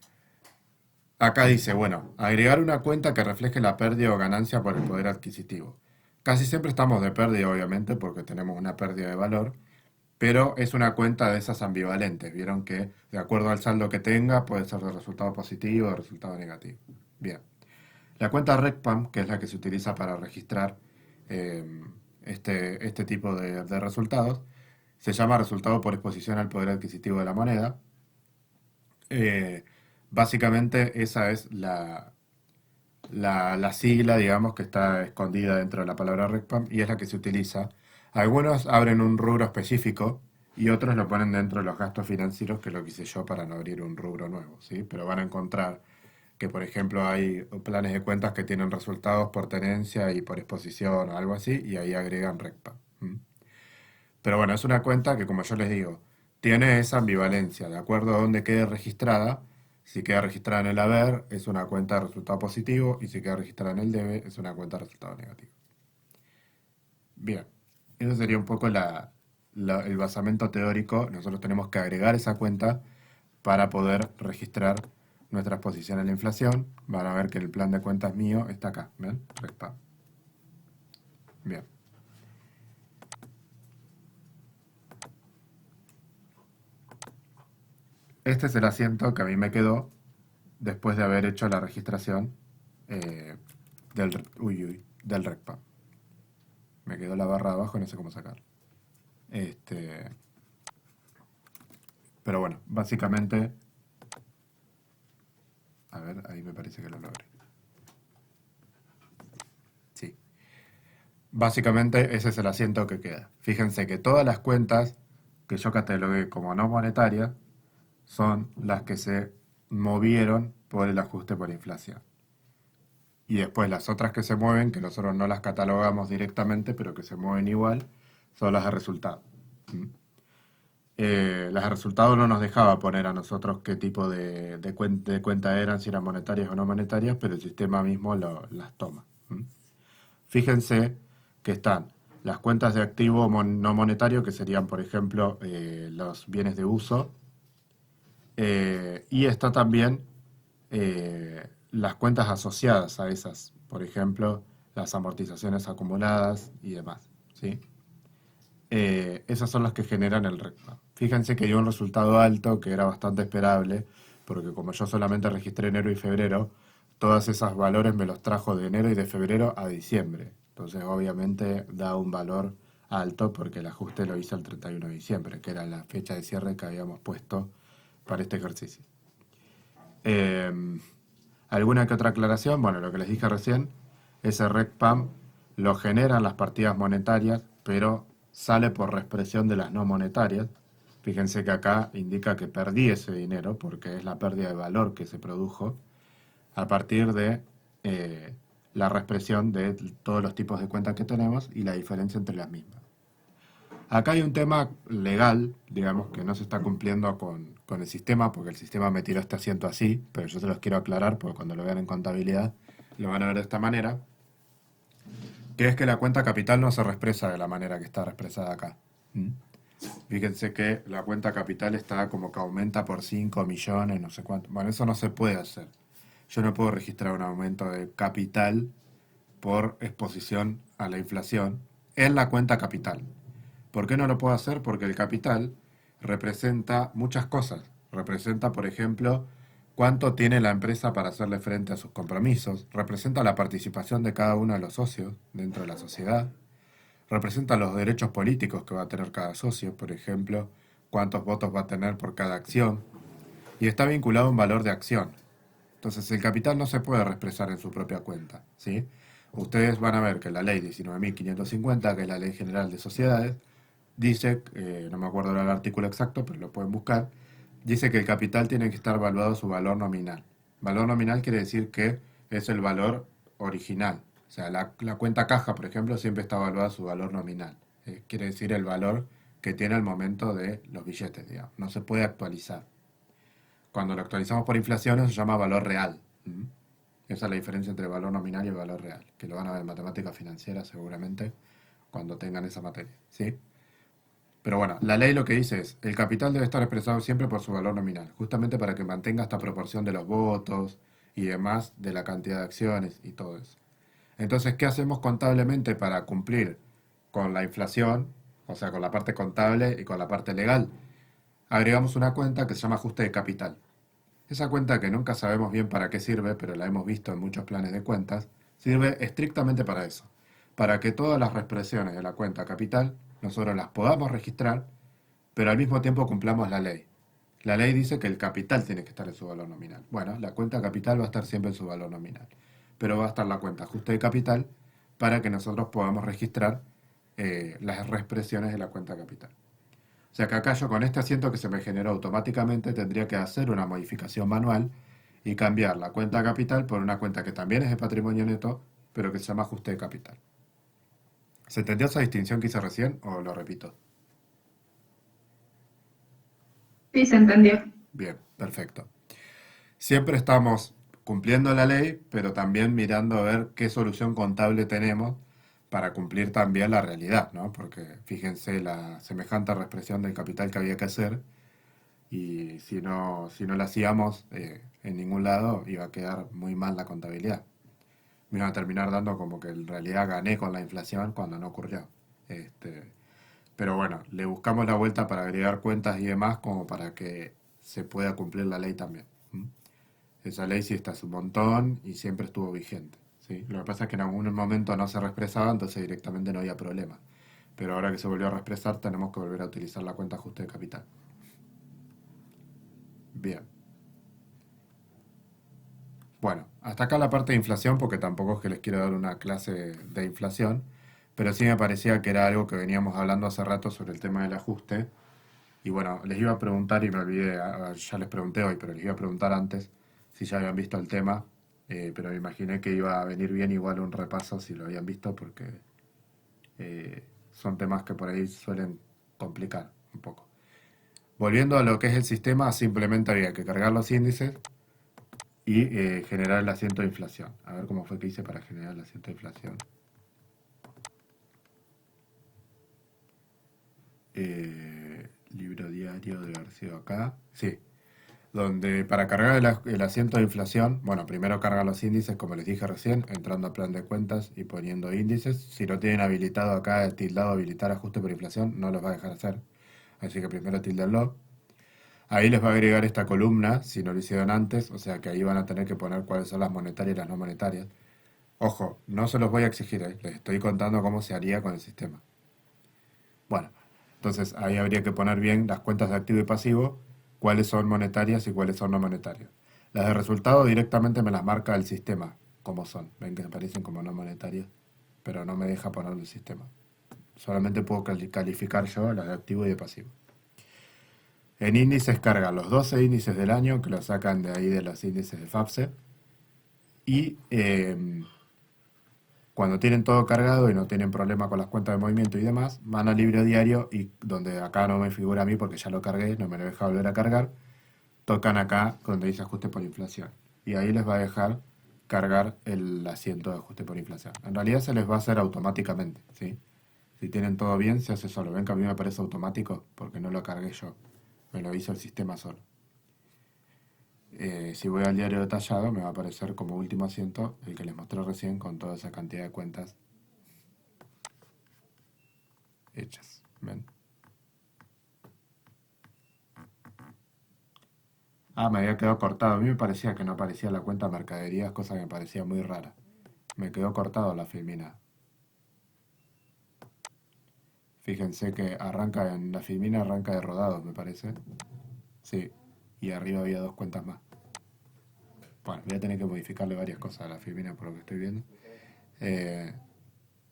acá dice, bueno, agregar una cuenta que refleje la pérdida o ganancia por el poder adquisitivo. Casi siempre estamos de pérdida, obviamente, porque tenemos una pérdida de valor, pero es una cuenta de esas ambivalentes. Vieron que de acuerdo al saldo que tenga puede ser de resultado positivo o de resultado negativo. Bien. La cuenta RECPAM, que es la que se utiliza para registrar eh, este tipo de resultados, se llama resultado por exposición al poder adquisitivo de la moneda. Eh, Básicamente esa es la sigla, digamos, que está escondida dentro de la palabra RECPAM y es la que se utiliza. Algunos abren un rubro específico y otros lo ponen dentro de los gastos financieros, que lo quise yo para no abrir un rubro nuevo, ¿sí? Pero van a encontrar que, por ejemplo, hay planes de cuentas que tienen resultados por tenencia y por exposición o algo así, y ahí agregan RECPAM. Pero bueno, es una cuenta que, como yo les digo, tiene esa ambivalencia, de acuerdo a dónde quede registrada. Si queda registrada en el haber, es una cuenta de resultado positivo, y si queda registrada en el debe, es una cuenta de resultado negativo. Bien, eso sería un poco el basamento teórico. Nosotros tenemos que agregar esa cuenta para poder registrar nuestra exposición a la inflación. Van a ver que el plan de cuentas mío está acá, ¿ven? RECPAM. Bien. Este es el asiento que a mí me quedó después de haber hecho la registración del RECPAM. Me quedó la barra de abajo y no sé cómo sacar. Pero bueno, básicamente... A ver, ahí me parece que lo logré. Sí. Básicamente ese es el asiento que queda. Fíjense que todas las cuentas que yo catalogué como no monetarias son las que se movieron por el ajuste por inflación. Y después las otras que se mueven, que nosotros no las catalogamos directamente, pero que se mueven igual, son las de resultado. Las de resultado no nos dejaba poner a nosotros qué tipo de cuenta eran, si eran monetarias o no monetarias, pero el sistema mismo las toma. Fíjense que están las cuentas de activo no monetario, que serían, por ejemplo, los bienes de uso, y está también las cuentas asociadas a esas, por ejemplo, las amortizaciones acumuladas y demás, ¿sí? Esas son las que generan el RECPAM. Fíjense que dio un resultado alto, que era bastante esperable, porque como yo solamente registré enero y febrero, todos esos valores me los trajo de enero y de febrero a diciembre. Entonces, obviamente, da un valor alto porque el ajuste lo hice el 31 de diciembre, que era la fecha de cierre que habíamos puesto para este ejercicio. ¿Alguna que otra aclaración? Bueno, lo que les dije recién, ese RECPAM lo generan las partidas monetarias, pero sale por reexpresión de las no monetarias. Fíjense que acá indica que perdí ese dinero porque es la pérdida de valor que se produjo a partir de la reexpresión de todos los tipos de cuentas que tenemos y la diferencia entre las mismas. Acá hay un tema legal, digamos, que no se está cumpliendo con el sistema, porque el sistema me tiró este asiento así, pero yo se los quiero aclarar, porque cuando lo vean en contabilidad lo van a ver de esta manera, que es que la cuenta capital no se reexpresa de la manera que está reexpresada acá. Fíjense que la cuenta capital está como que aumenta por 5 millones, no sé cuánto. Bueno, eso no se puede hacer. Yo no puedo registrar un aumento de capital por exposición a la inflación en la cuenta capital. ¿Por qué no lo puedo hacer? Porque el capital representa muchas cosas. Representa, por ejemplo, cuánto tiene la empresa para hacerle frente a sus compromisos. Representa la participación de cada uno de los socios dentro de la sociedad. Representa los derechos políticos que va a tener cada socio, por ejemplo, cuántos votos va a tener por cada acción. Y está vinculado a un valor de acción. Entonces el capital no se puede reexpresar en su propia cuenta, ¿sí? Ustedes van a ver que la ley 19.550, que es la ley general de sociedades, dice, no me acuerdo ahora el artículo exacto, pero lo pueden buscar, dice que el capital tiene que estar valuado a su valor nominal. Valor nominal quiere decir que es el valor original. O sea, la cuenta caja, por ejemplo, siempre está valuada a su valor nominal. Quiere decir el valor que tiene al momento de los billetes, digamos. No se puede actualizar. Cuando lo actualizamos por inflación, eso se llama valor real. ¿Mm? Esa es la diferencia entre el valor nominal y el valor real, que lo van a ver en matemáticas financieras seguramente cuando tengan esa materia, ¿sí? Pero bueno, la ley lo que dice es, el capital debe estar expresado siempre por su valor nominal, justamente para que mantenga esta proporción de los votos y demás de la cantidad de acciones y todo eso. Entonces, ¿qué hacemos contablemente para cumplir con la inflación? O sea, con la parte contable y con la parte legal. Agregamos una cuenta que se llama ajuste de capital. Esa cuenta que nunca sabemos bien para qué sirve, pero la hemos visto en muchos planes de cuentas, sirve estrictamente para eso. Para que todas las reexpresiones de la cuenta capital nosotros las podamos registrar, pero al mismo tiempo cumplamos la ley. La ley dice que el capital tiene que estar en su valor nominal. Bueno, la cuenta capital va a estar siempre en su valor nominal, pero va a estar la cuenta ajuste de capital para que nosotros podamos registrar las reexpresiones de la cuenta capital. O sea que acá yo con este asiento que se me generó automáticamente tendría que hacer una modificación manual y cambiar la cuenta capital por una cuenta que también es de patrimonio neto, pero que se llama ajuste de capital. ¿Se entendió esa distinción que hice recién o lo repito? Sí, se entendió. Bien, perfecto. Siempre estamos cumpliendo la ley, pero también mirando a ver qué solución contable tenemos para cumplir también la realidad, ¿no? Porque fíjense la semejante reexpresión del capital que había que hacer y si no la hacíamos en ningún lado iba a quedar muy mal la contabilidad. Me iba a terminar dando como que en realidad gané con la inflación cuando no ocurrió. Pero bueno, le buscamos la vuelta para agregar cuentas y demás como para que se pueda cumplir la ley también. ¿Mm? Esa ley sí está hace un montón y siempre estuvo vigente, ¿sí? Lo que pasa es que en algún momento no se reexpresaba, entonces directamente no había problema. Pero ahora que se volvió a reexpresar, tenemos que volver a utilizar la cuenta ajuste de capital. Bien. Bueno, hasta acá la parte de inflación, porque tampoco es que les quiero dar una clase de inflación, pero sí me parecía que era algo que veníamos hablando hace rato sobre el tema del ajuste. Y bueno, les iba a preguntar y me olvidé, ya les pregunté hoy, pero les iba a preguntar antes si ya habían visto el tema, pero me imaginé que iba a venir bien igual un repaso si lo habían visto, porque son temas que por ahí suelen complicar un poco. Volviendo a lo que es el sistema, simplemente había que cargar los índices y generar el asiento de inflación. A ver cómo fue que hice para generar el asiento de inflación. Libro diario debe haber sido acá. Sí. Donde para cargar el asiento de inflación, bueno, primero carga los índices, como les dije recién, entrando a plan de cuentas y poniendo índices. Si lo tienen habilitado acá, el tildado habilitar ajuste por inflación, no los va a dejar hacer. Así que primero tildenlo. Ahí les va a agregar esta columna, si no lo hicieron antes, o sea que ahí van a tener que poner cuáles son las monetarias y las no monetarias. Ojo, no se los voy a exigir, les estoy contando cómo se haría con el sistema. Bueno, entonces ahí habría que poner bien las cuentas de activo y pasivo, cuáles son monetarias y cuáles son no monetarias. Las de resultado directamente me las marca el sistema, como son. Ven que aparecen como no monetarias, pero no me deja poner el sistema. Solamente puedo calificar yo las de activo y de pasivo. En índices cargan los 12 índices del año, que los sacan de ahí de los índices de FAPSE. Y cuando tienen todo cargado y no tienen problema con las cuentas de movimiento y demás, van al libro diario y donde acá no me figura a mí porque ya lo cargué, no me lo deja volver a cargar, tocan acá donde dice ajuste por inflación. Y ahí les va a dejar cargar el asiento de ajuste por inflación. En realidad se les va a hacer automáticamente, ¿sí? Si tienen todo bien, se hace solo. Ven que a mí me parece automático porque no lo cargué yo. Me lo hizo el sistema solo. Si voy al diario detallado, me va a aparecer como último asiento el que les mostré recién con toda esa cantidad de cuentas hechas. ¿Ven? Ah, me había quedado cortado. A mí me parecía que no aparecía la cuenta mercaderías, cosa que me parecía muy rara. Me quedó cortado la filmina. Fíjense que arranca en la filmina, arranca de rodados, me parece. Sí, y arriba había dos cuentas más. Bueno, voy a tener que modificarle varias cosas a la Filmina por lo que estoy viendo. Eh,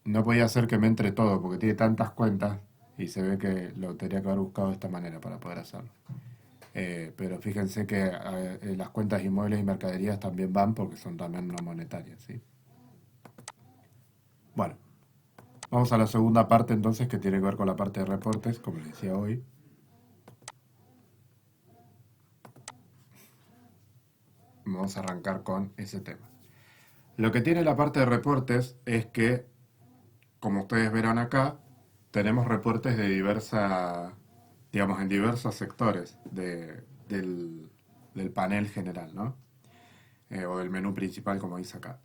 no podía hacer que me entre todo porque tiene tantas cuentas y se ve que lo tendría que haber buscado de esta manera para poder hacerlo. Pero fíjense que las cuentas inmuebles y mercaderías también van porque son también no monetarias, ¿sí? Bueno, vamos a la segunda parte entonces que tiene que ver con la parte de reportes, como les decía hoy. Vamos a arrancar con ese tema. Lo que tiene la parte de reportes es que, como ustedes verán acá, tenemos reportes de digamos, en diversos sectores del panel general, ¿no? O del menú principal, como dice acá.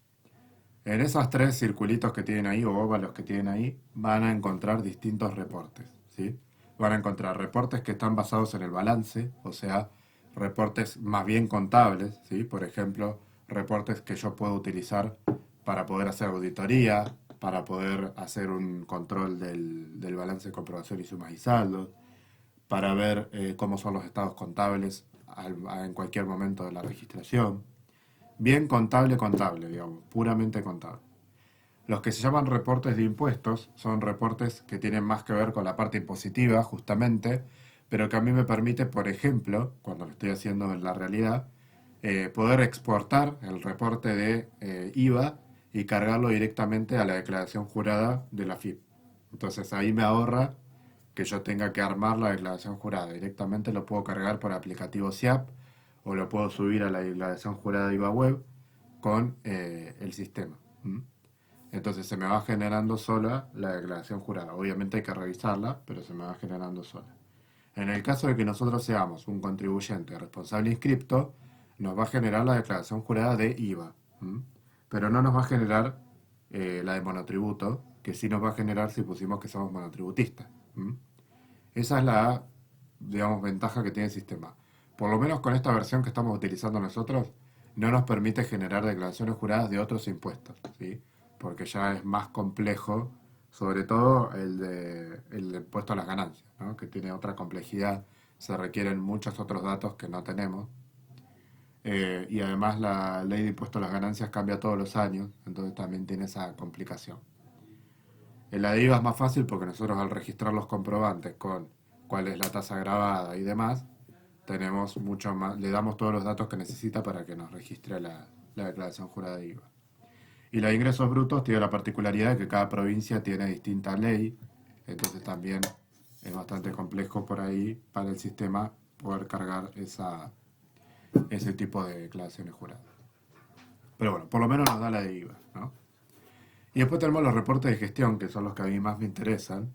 En esos tres circulitos que tienen ahí, o óvalos que tienen ahí, van a encontrar distintos reportes, ¿sí? Van a encontrar reportes que están basados en el balance, o sea, reportes más bien contables, ¿sí? Por ejemplo, reportes que yo puedo utilizar para poder hacer auditoría, para poder hacer un control del balance de comprobación y sumas y saldos, para ver cómo son los estados contables en cualquier momento de la registración. Bien contable, digamos, puramente contable. Los que se llaman reportes de impuestos son reportes que tienen más que ver con la parte impositiva, justamente, pero que a mí me permite, por ejemplo, cuando lo estoy haciendo en la realidad, poder exportar el reporte de IVA y cargarlo directamente a la declaración jurada de la FIP. Entonces ahí me ahorra que yo tenga que armar la declaración jurada. Directamente lo puedo cargar por aplicativo SIAP o lo puedo subir a la declaración jurada IVA web con el sistema. ¿Mm? Entonces se me va generando sola la declaración jurada. Obviamente hay que revisarla, pero se me va generando sola. En el caso de que nosotros seamos un contribuyente responsable inscripto, nos va a generar la declaración jurada de IVA. ¿Mm? Pero no nos va a generar la de monotributo, que sí nos va a generar si pusimos que somos monotributistas. ¿Mm? Esa es la, digamos, ventaja que tiene el sistema. Por lo menos con esta versión que estamos utilizando nosotros, no nos permite generar declaraciones juradas de otros impuestos, ¿sí? Porque ya es más complejo, sobre todo el impuesto a las ganancias, ¿no? Que tiene otra complejidad, se requieren muchos otros datos que no tenemos. Y además la ley de impuesto a las ganancias cambia todos los años, entonces también tiene esa complicación. En la de IVA es más fácil porque nosotros al registrar los comprobantes con cuál es la tasa grabada y demás, tenemos mucho más, le damos todos los datos que necesita para que nos registre la declaración jurada de IVA. Y la de ingresos brutos tiene la particularidad de que cada provincia tiene distinta ley, entonces también es bastante complejo por ahí para el sistema poder cargar ese tipo de declaraciones juradas. Pero bueno, por lo menos nos da la de IVA, ¿no? Y después tenemos los reportes de gestión, que son los que a mí más me interesan,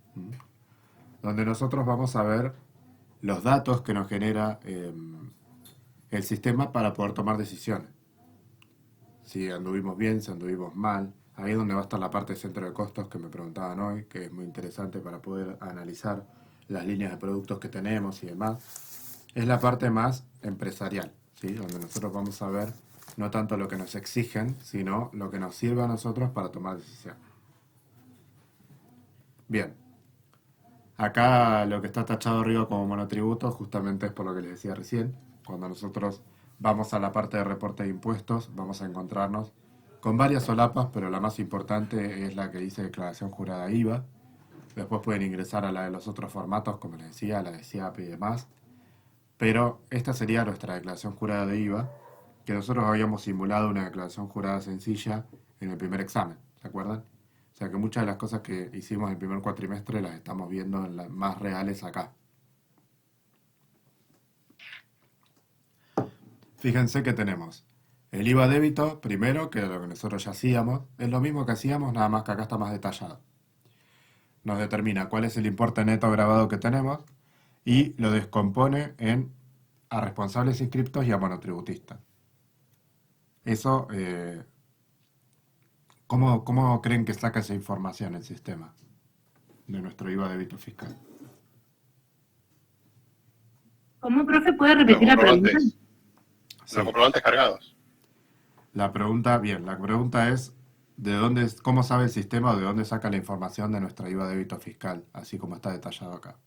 donde nosotros vamos a ver los datos que nos genera el sistema para poder tomar decisiones. Si anduvimos bien, si anduvimos mal. Ahí es donde va a estar la parte de centro de costos que me preguntaban hoy, que es muy interesante para poder analizar las líneas de productos que tenemos y demás. Es la parte más empresarial, ¿sí? Donde nosotros vamos a ver no tanto lo que nos exigen, sino lo que nos sirve a nosotros para tomar decisiones. Bien. Acá lo que está tachado arriba como monotributo justamente es por lo que les decía recién. Cuando nosotros vamos a la parte de reporte de impuestos, vamos a encontrarnos con varias solapas, pero la más importante es la que dice declaración jurada IVA. Después pueden ingresar a la de los otros formatos, como les decía, la de SIAP y demás. Pero esta sería nuestra declaración jurada de IVA, que nosotros habíamos simulado una declaración jurada sencilla en el primer examen, ¿se acuerdan? O sea que muchas de las cosas que hicimos en el primer cuatrimestre las estamos viendo en las más reales acá. Fíjense que tenemos el IVA débito, primero, que es lo que nosotros ya hacíamos, es lo mismo que hacíamos, nada más que acá está más detallado. Nos determina cuál es el importe neto grabado que tenemos y lo descompone a responsables inscriptos y a monotributistas. Eso, ¿cómo creen que saca esa información el sistema de nuestro IVA débito fiscal? ¿Cómo, profe, puede Los repetir la pregunta? comprobantes, Sí. los comprobantes cargados. La pregunta es, ¿cómo sabe el sistema o de dónde saca la información de nuestra IVA débito fiscal, así como está detallado acá?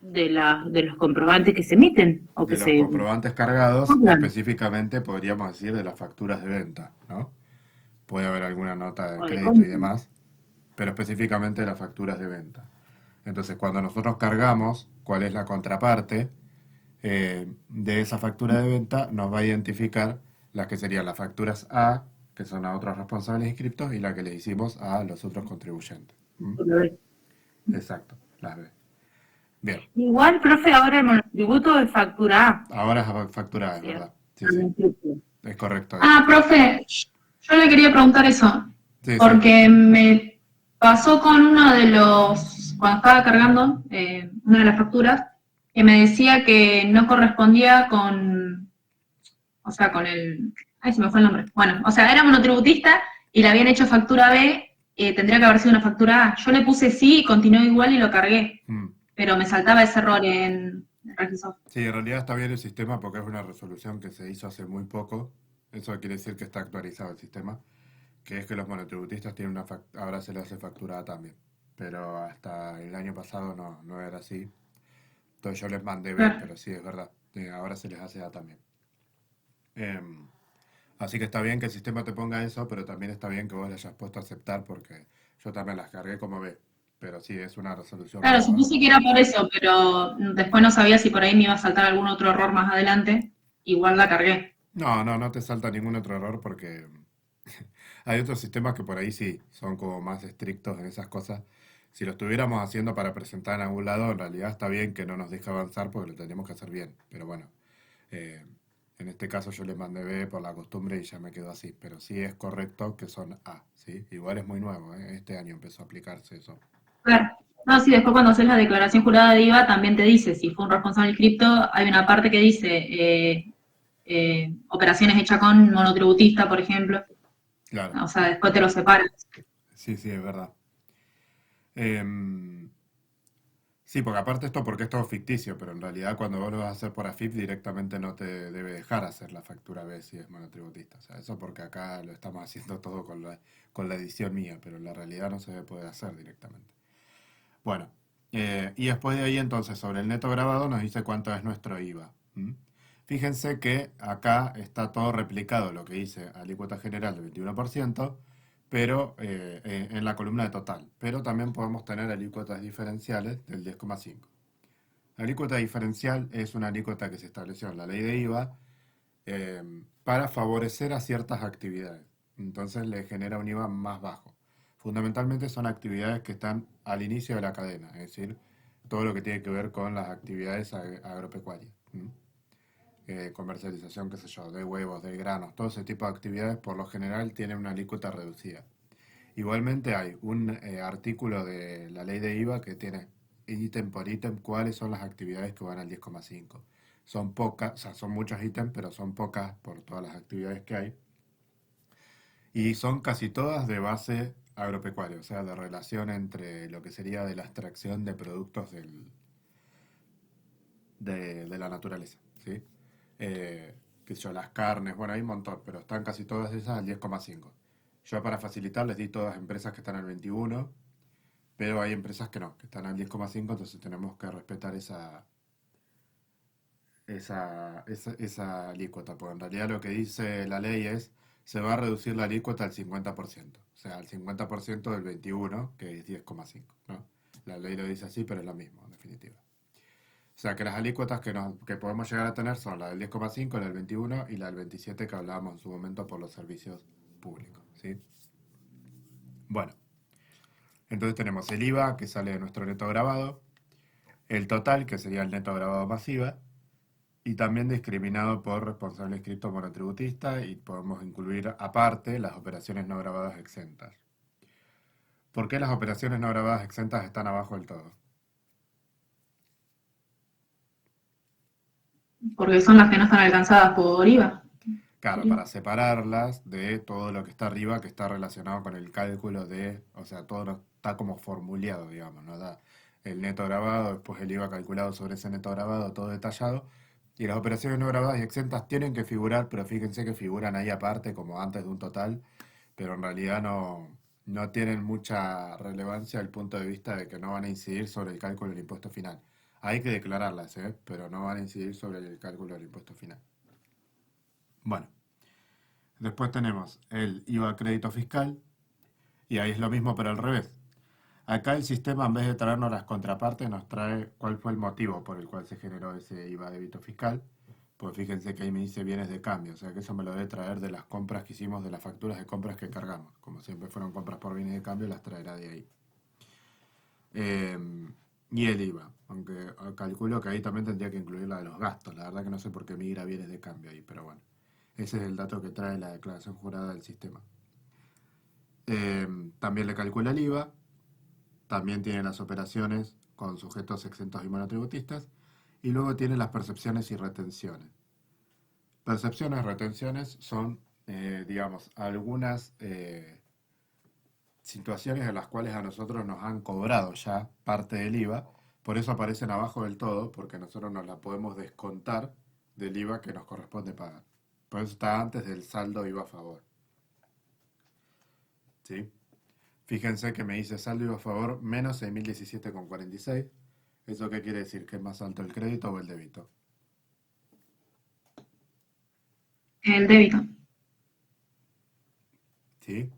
de los comprobantes que se emiten o De que los se comprobantes cargados, pongan. específicamente podríamos decir de las facturas de venta, ¿no? Puede haber alguna nota de O de crédito y compra. demás, pero específicamente de las facturas de venta. Entonces, cuando nosotros cargamos cuál es la contraparte de esa factura de venta, nos va a identificar las que serían las facturas A, que son a otros responsables inscriptos, y la que le hicimos a los otros contribuyentes. ¿Mm? Exacto, las B. Bien, Igual, profe, ahora el monotributo es factura A. ahora es factura A, es ¿Cierto? verdad. Sí, sí, es correcto eso. Ah, profe, yo le quería preguntar eso, Sí, sí. porque me pasó con uno de cuando estaba cargando una de las facturas, que me decía que no correspondía o sea, con ay, se me fue el nombre. Bueno, o sea, era monotributista y le habían hecho factura B, tendría que haber sido una factura A. Yo le puse sí y continuó igual y lo cargué, Mm. pero me saltaba ese error en Regisoft. Sí, en realidad está bien el sistema porque es una resolución que se hizo hace muy poco. Eso quiere decir que está actualizado el sistema, que es que los monotributistas tienen ahora se le hace factura A también. Pero hasta el año pasado no era así. Entonces yo les mandé B, Claro. pero sí, es verdad. Ahora se les hace A también. Em, Así que está bien que el sistema te ponga eso, pero también está bien que vos le hayas puesto a aceptar porque yo también las cargué como B. Pero sí, es una resolución Claro, nueva. supuse que era por eso, pero después no sabía si por ahí me iba a saltar algún otro error más adelante. Igual la cargué. No te salta ningún otro error porque hay otros sistemas que por ahí sí son como más estrictos en esas cosas. Si lo estuviéramos haciendo para presentar en algún lado, en realidad está bien que no nos deje avanzar porque lo tenemos que hacer bien. Pero bueno, eh, en este caso yo le mandé B por la costumbre y ya me quedó así. Pero sí es correcto que son A, ¿sí? Igual es muy nuevo, ¿eh? Este año empezó a aplicarse eso. Claro. No, sí, después cuando haces la declaración jurada de IVA también te dice, si fue un responsable inscripto, hay una parte que dice operaciones hechas con monotributista, por ejemplo. Claro, O sea, después te lo separas. sí, sí, es verdad. Em, Sí, porque aparte esto porque es todo ficticio, pero en realidad cuando vos lo vas a hacer por AFIP directamente no te debe dejar hacer la factura B si es monotributista. O sea, eso porque acá lo estamos haciendo todo con la edición mía, pero en la realidad no se puede hacer directamente. Bueno, y después de ahí entonces sobre el neto grabado nos dice cuánto es nuestro IVA. ¿M? Fíjense que acá está todo replicado lo que dice alícuota general del 21%, pero en la columna de total. Pero también podemos tener alícuotas diferenciales del 10,5. La alícuota diferencial es una alícuota que se estableció en la ley de IVA eh, para favorecer a ciertas actividades. Entonces le genera un IVA más bajo. Fundamentalmente son actividades que están al inicio de la cadena, es decir, todo lo que tiene que ver con las actividades agropecuarias. Comercialización, qué sé yo, de huevos, de granos, todo ese tipo de actividades por lo general tienen una alícuota reducida. Igualmente hay un artículo de la ley de IVA que tiene ítem por ítem cuáles son las actividades que van al 10,5. Son pocas, o sea, son muchos ítems, pero son pocas por todas las actividades que hay. Y son casi todas de base agropecuaria, o sea, de relación entre lo que sería de la extracción de productos de la naturaleza, ¿sí? Qué sé yo, las carnes, bueno, hay un montón, pero están casi todas esas al 10,5. Yo para facilitar les di todas empresas que están al 21, pero hay empresas que no, que están al 10,5, entonces tenemos que respetar esa alícuota, porque en realidad lo que dice la ley es, se va a reducir la alícuota al 50%, o sea, al 50% del 21, que es 10,5, ¿no? La ley lo dice así, pero es lo mismo, en definitiva. O sea, que las alícuotas que podemos llegar a tener son la del 10,5, la del 21 y la del 27 que hablábamos en su momento por los servicios públicos, ¿sí? Bueno, entonces tenemos el IVA que sale de nuestro neto grabado, el total que sería el neto grabado más IVA, y también discriminado por responsable inscripto monotributista y podemos incluir aparte las operaciones no grabadas exentas. ¿Por qué las operaciones no grabadas exentas están abajo del todo? Porque son las que no están alcanzadas por IVA. Claro, para separarlas de todo lo que está arriba, que está relacionado con el cálculo o sea, todo está como formuleado, digamos, ¿no? Da el neto grabado, después el IVA calculado sobre ese neto grabado, todo detallado. Y las operaciones no grabadas y exentas tienen que figurar, pero fíjense que figuran ahí aparte, como antes de un total, pero en realidad no tienen mucha relevancia desde el punto de vista de que no van a incidir sobre el cálculo del impuesto final. Hay que declararlas, pero no van a incidir sobre el cálculo del impuesto final. Bueno, después tenemos el IVA crédito fiscal, y ahí es lo mismo pero al revés. Acá el sistema, en vez de traernos las contrapartes, nos trae cuál fue el motivo por el cual se generó ese IVA débito fiscal. Pues fíjense que ahí me dice bienes de cambio, o sea que eso me lo debe traer de las compras que hicimos, de las facturas de compras que cargamos. Como siempre fueron compras por bienes de cambio, las traerá de ahí. Y el IVA, aunque calculo que ahí también tendría que incluir la de los gastos. La verdad que no sé por qué migra bienes de cambio ahí, pero bueno. Ese es el dato que trae la declaración jurada del sistema. También le calcula el IVA. También tiene las operaciones con sujetos exentos y monotributistas. Y luego tiene las percepciones y retenciones. Percepciones y retenciones son, digamos, algunas situaciones en las cuales a nosotros nos han cobrado ya parte del IVA. Por eso aparecen abajo del todo, porque nosotros nos la podemos descontar del IVA que nos corresponde pagar. Por eso está antes del saldo IVA a favor. ¿Sí? Fíjense que me dice saldo IVA a favor menos 6.017,46. ¿Eso qué quiere decir? ¿Que es más alto el crédito o el débito? El débito. ¿Sí?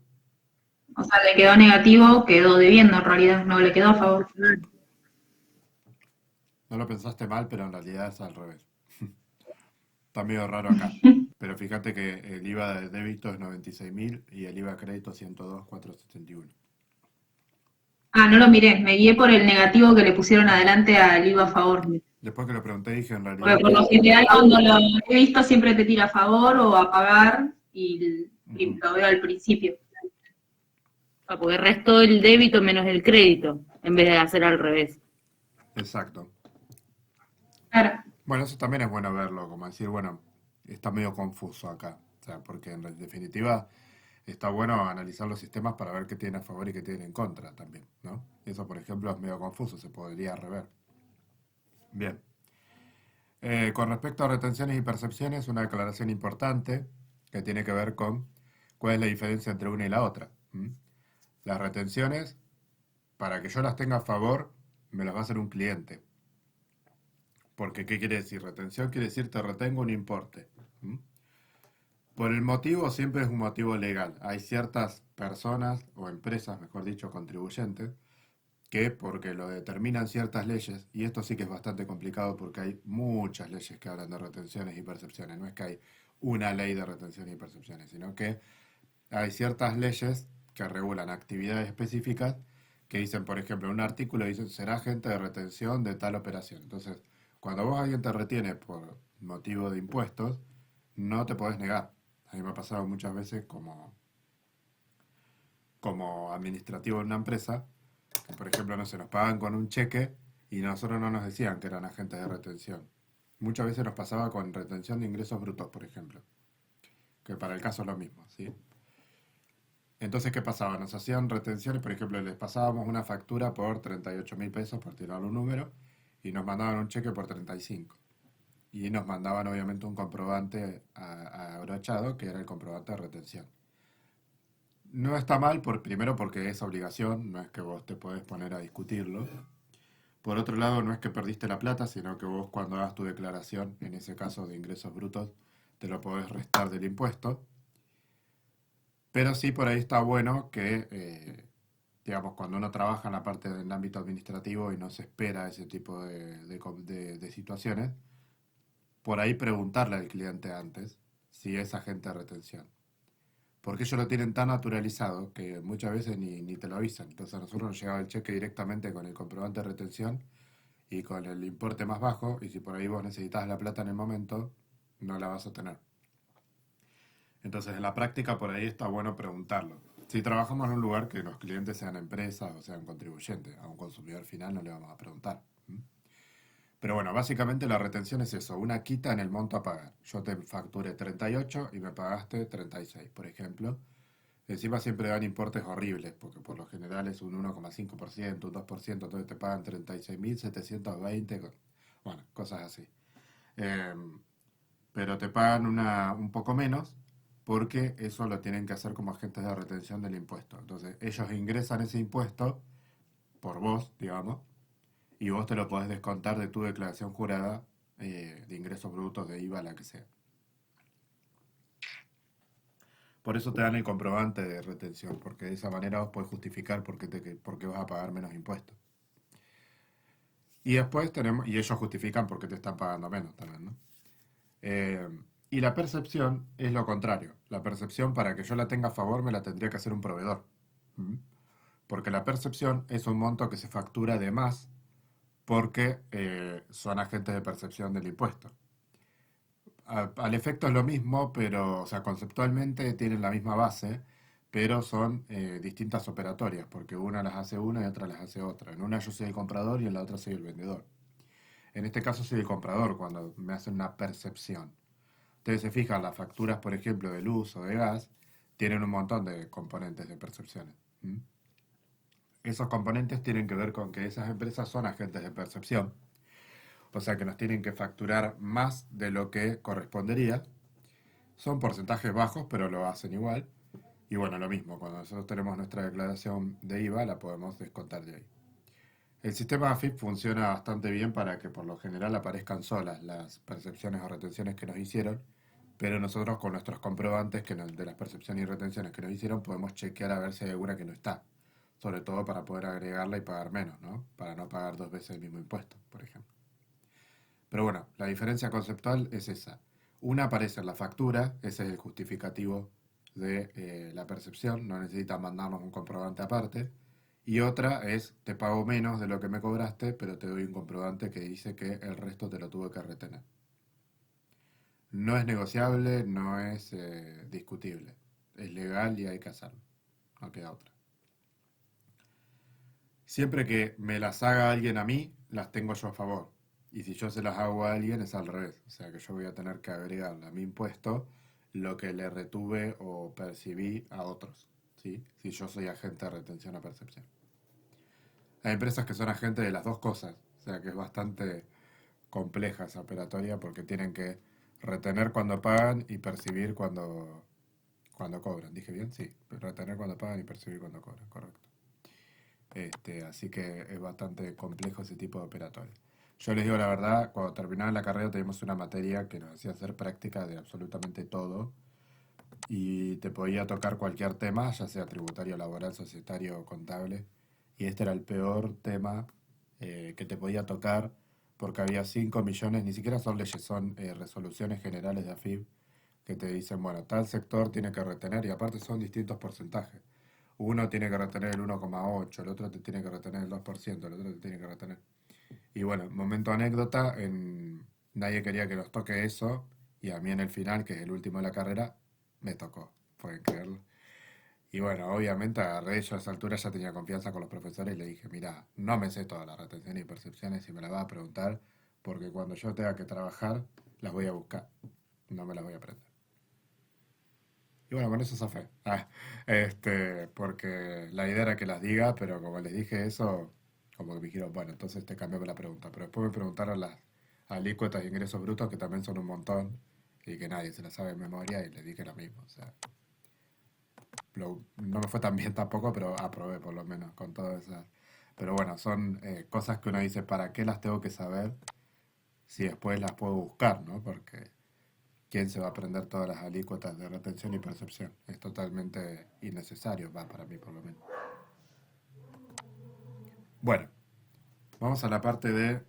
O sea, le quedó negativo, quedó debiendo en realidad, no le quedó a favor. No lo pensaste mal, pero en realidad es al revés. Está medio raro acá. Pero fíjate que el IVA de débito es 96.000 y el IVA de crédito 102.471. Ah, no lo miré, me guié por el negativo que le pusieron adelante al IVA a favor. Después que lo pregunté dije en Porque realidad por lo general cuando lo he visto siempre te tira a favor o a pagar y lo veo al principio. Porque restó el débito menos el crédito, en vez de hacer al revés. exacto. Claro. Bueno, eso también es bueno verlo, como decir, bueno, está medio confuso acá. O sea, porque en definitiva está bueno analizar los sistemas para ver qué tiene a favor y qué tiene en contra también, ¿no? Eso, por ejemplo, es medio confuso, se podría rever. Bien. Con respecto a retenciones y percepciones, una declaración importante que tiene que ver con cuál es la diferencia entre una y la otra. Las retenciones, para que yo las tenga a favor, me las va a hacer un cliente. Porque, ¿qué quiere decir? Retención quiere decir te retengo un importe. Por el motivo, siempre es un motivo legal. Hay ciertas personas, o empresas, mejor dicho, contribuyentes, que porque lo determinan ciertas leyes, y esto sí que es bastante complicado porque hay muchas leyes que hablan de retenciones y percepciones, no es que hay una ley de retenciones y percepciones, sino que hay ciertas leyes que regulan actividades específicas que dicen, por ejemplo, en un artículo dicen, será agente de retención de tal operación. Entonces, cuando vos alguien te retiene por motivo de impuestos, no te podés negar. A mí me ha pasado muchas veces como administrativo en una empresa, que por ejemplo no se nos pagan con un cheque y nosotros no nos decían que eran agentes de retención. Muchas veces nos pasaba con retención de ingresos brutos, por ejemplo, que para el caso es lo mismo, ¿sí? Entonces, ¿qué pasaba? Nos hacían retenciones, por ejemplo, les pasábamos una factura por 38.000 pesos, por tirar un número, y nos mandaban un cheque por 35. Y nos mandaban obviamente un comprobante abrochado, que era el comprobante de retención. No está mal, primero porque es obligación, no es que vos te podés poner a discutirlo. Por otro lado, no es que perdiste la plata, sino que vos cuando hagas tu declaración, en ese caso de ingresos brutos, te lo podés restar del impuesto. Pero sí por ahí está bueno que, digamos, cuando uno trabaja en la parte del ámbito administrativo y no se espera ese tipo de situaciones, por ahí preguntarle al cliente antes si es agente de retención. Porque ellos lo tienen tan naturalizado que muchas veces ni te lo avisan. Entonces a nosotros nos llegaba el cheque directamente con el comprobante de retención y con el importe más bajo, y si por ahí vos necesitas la plata en el momento, no la vas a tener. Entonces en la práctica por ahí está bueno preguntarlo. Si trabajamos en un lugar que los clientes sean empresas o sean contribuyentes, a un consumidor final no le vamos a preguntar. Pero bueno, básicamente la retención es eso, una quita en el monto a pagar. Yo te facturé 38 y me pagaste 36, por ejemplo. Encima siempre dan importes horribles, porque por lo general es un 1,5%, un 2%, entonces te pagan 36.720, bueno, cosas así. Pero te pagan un poco menos porque eso lo tienen que hacer como agentes de retención del impuesto. Entonces ellos ingresan ese impuesto por vos, digamos, y vos te lo podés descontar de tu declaración jurada de ingresos brutos, de IVA, la que sea. Por eso te dan el comprobante de retención, porque de esa manera vos podés justificar por qué vas a pagar menos impuestos. Y después tenemos, y ellos justifican por qué te están pagando menos también, ¿no? Y la percepción es lo contrario. La percepción, para que yo la tenga a favor, me la tendría que hacer un proveedor. ¿Mm? Porque la percepción es un monto que se factura de más porque son agentes de percepción del impuesto. Al efecto es lo mismo, pero, o sea, conceptualmente tienen la misma base, pero son distintas operatorias, porque una las hace una y otra las hace otra. En una yo soy el comprador y en la otra soy el vendedor. En este caso soy el comprador cuando me hacen una percepción. Ustedes se fijan, las facturas, por ejemplo, de luz o de gas, tienen un montón de componentes de percepciones. ¿Mm? Esos componentes tienen que ver con que esas empresas son agentes de percepción, o sea que nos tienen que facturar más de lo que correspondería. Son porcentajes bajos, pero lo hacen igual. Y bueno, lo mismo, cuando nosotros tenemos nuestra declaración de IVA, la podemos descontar de ahí. El sistema AFIP funciona bastante bien para que por lo general aparezcan solas las percepciones o retenciones que nos hicieron, pero nosotros con nuestros comprobantes de las percepciones y retenciones que nos hicieron podemos chequear a ver si hay alguna que no está, sobre todo para poder agregarla y pagar menos, ¿no? Para no pagar dos veces el mismo impuesto, por ejemplo. Pero bueno, la diferencia conceptual es esa. Una aparece en la factura, ese es el justificativo de la percepción, no necesitas mandarnos un comprobante aparte. Y otra es, te pago menos de lo que me cobraste, pero te doy un comprobante que dice que el resto te lo tuve que retener. No es negociable, no es discutible. Es legal y hay que hacerlo. No queda otra. Siempre que me las haga alguien a mí, las tengo yo a favor. Y si yo se las hago a alguien es al revés. O sea que yo voy a tener que agregarle a mi impuesto lo que le retuve o percibí a otros. ¿Sí? Si yo soy agente de retención a percepción. Hay empresas que son agentes de las dos cosas. O sea que es bastante compleja esa operatoria porque tienen que retener cuando pagan y percibir cuando cobran. ¿Dije bien? Sí. Retener cuando pagan y percibir cuando cobran. Correcto. Así que es bastante complejo ese tipo de operatoria. Yo les digo la verdad, cuando terminaba la carrera teníamos una materia que nos hacía hacer práctica de absolutamente todo y te podía tocar cualquier tema, ya sea tributario, laboral, societario o contable. Y este era el peor tema que te podía tocar porque había 5 millones, ni siquiera son leyes, son resoluciones generales de AFIP que te dicen, bueno, tal sector tiene que retener y aparte son distintos porcentajes. Uno tiene que retener el 1,8, el otro te tiene que retener el 2%, el otro te tiene que retener. Y bueno, momento anécdota, nadie quería que nos toque eso y a mí en el final, que es el último de la carrera, me tocó, pueden creerlo. Y bueno, obviamente agarré, yo a esa altura ya tenía confianza con los profesores y le dije, mira, no me sé todas las retenciones y percepciones y me las vas a preguntar porque cuando yo tenga que trabajar las voy a buscar, no me las voy a aprender. Y bueno, con eso zafé. Porque la idea era que las diga, pero como les dije eso, como que me dijeron, bueno, entonces te cambiamos la pregunta. Pero después me preguntaron las alícuotas y ingresos brutos, que también son un montón, y que nadie se las sabe de memoria, y les dije lo mismo. O sea, no me fue tan bien tampoco, pero aprobé por lo menos con todas esas. Pero bueno, son cosas que uno dice, ¿para qué las tengo que saber si después las puedo buscar, ¿no? Porque ¿quién se va a aprender todas las alícuotas de retención y percepción? Es totalmente innecesario, va para mí por lo menos. Bueno, vamos a la parte de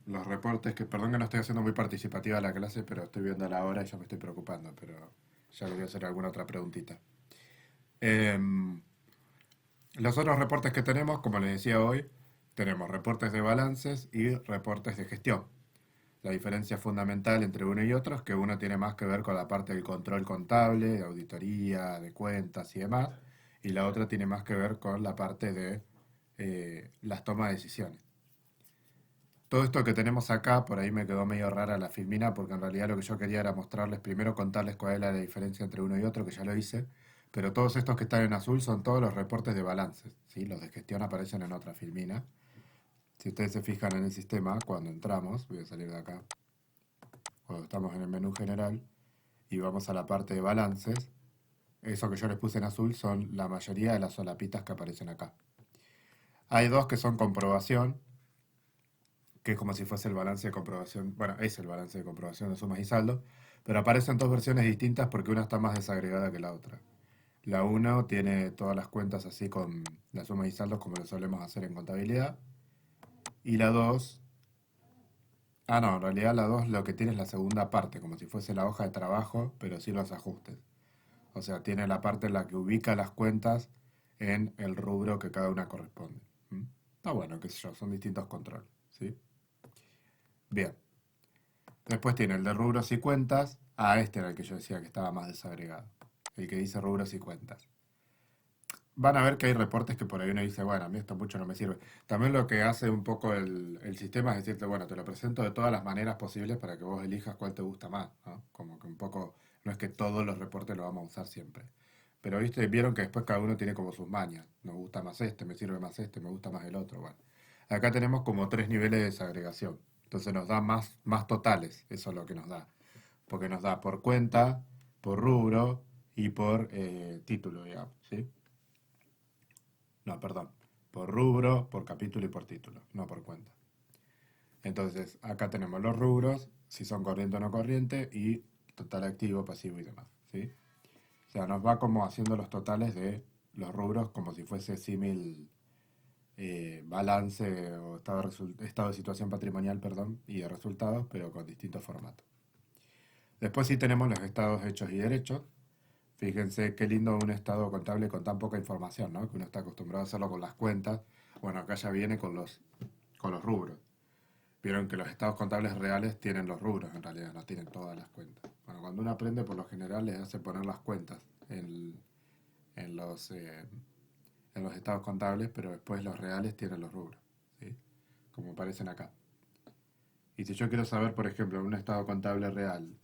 los reportes, que perdón que no estoy haciendo muy participativa la clase, pero estoy viendo la hora y ya me estoy preocupando, pero ya les voy a hacer alguna otra preguntita. Em, los otros reportes que tenemos, como les decía hoy, tenemos reportes de balances y reportes de gestión. La diferencia fundamental entre uno y otro es que uno tiene más que ver con la parte del control contable, de auditoría, de cuentas y demás, y la otra tiene más que ver con la parte de las tomas de decisiones. Todo esto que tenemos acá, por ahí me quedó medio rara la filmina, porque en realidad lo que yo quería era mostrarles primero, contarles cuál es la diferencia entre uno y otro, que ya lo hice, pero todos estos que están en azul son todos los reportes de balances, ¿sí? Los de gestión aparecen en otra filmina. Si ustedes se fijan en el sistema, cuando entramos, voy a salir de acá, cuando estamos en el menú general y vamos a la parte de balances, eso que yo les puse en azul son la mayoría de las solapitas que aparecen acá. Hay dos que son comprobación, que es como si fuese el balance de comprobación, bueno, es el balance de comprobación de sumas y saldos, pero aparecen dos versiones distintas porque una está más desagregada que la otra. La 1 tiene todas las cuentas así con las sumas y saldos como lo solemos hacer en contabilidad, y la 2, no, en realidad la 2 lo que tiene es la segunda parte, como si fuese la hoja de trabajo, pero sin los ajustes. O sea, tiene la parte en la que ubica las cuentas en el rubro que cada una corresponde. ¿Mm? Está bueno, qué sé yo, son distintos controles, ¿sí? Bien. Después tiene el de rubros y cuentas. Este era el que yo decía que estaba más desagregado. El que dice rubros y cuentas. Van a ver que hay reportes que por ahí uno dice, bueno, a mí esto mucho no me sirve. También lo que hace un poco el sistema es decirte, bueno, te lo presento de todas las maneras posibles para que vos elijas cuál te gusta más, ¿no? Como que un poco, no es que todos los reportes los vamos a usar siempre. Pero viste, vieron que después cada uno tiene como sus mañas. Nos gusta más este, me sirve más este, me gusta más el otro. Bueno, acá tenemos como tres niveles de desagregación. Entonces nos da más totales, eso es lo que nos da. Porque nos da por cuenta, por rubro y por título, digamos, ¿sí? No, perdón. Por rubro, por capítulo y por título, no por cuenta. Entonces, acá tenemos los rubros, si son corriente o no corriente, y total activo, pasivo y demás, ¿sí? O sea, nos va como haciendo los totales de los rubros como si fuese símil balance o estado de situación patrimonial, perdón, y de resultados, pero con distintos formatos. Después sí tenemos los estados hechos y derechos. Fíjense qué lindo un estado contable con tan poca información, ¿no? Que uno está acostumbrado a hacerlo con las cuentas. Bueno, acá ya viene con los rubros. Vieron que los estados contables reales tienen los rubros, en realidad, no tienen todas las cuentas. Bueno, cuando uno aprende, por lo general, les hace poner las cuentas en los estados contables, pero después los reales tienen los rubros, ¿sí? Como aparecen acá. Y si yo quiero saber, por ejemplo, en un estado contable real,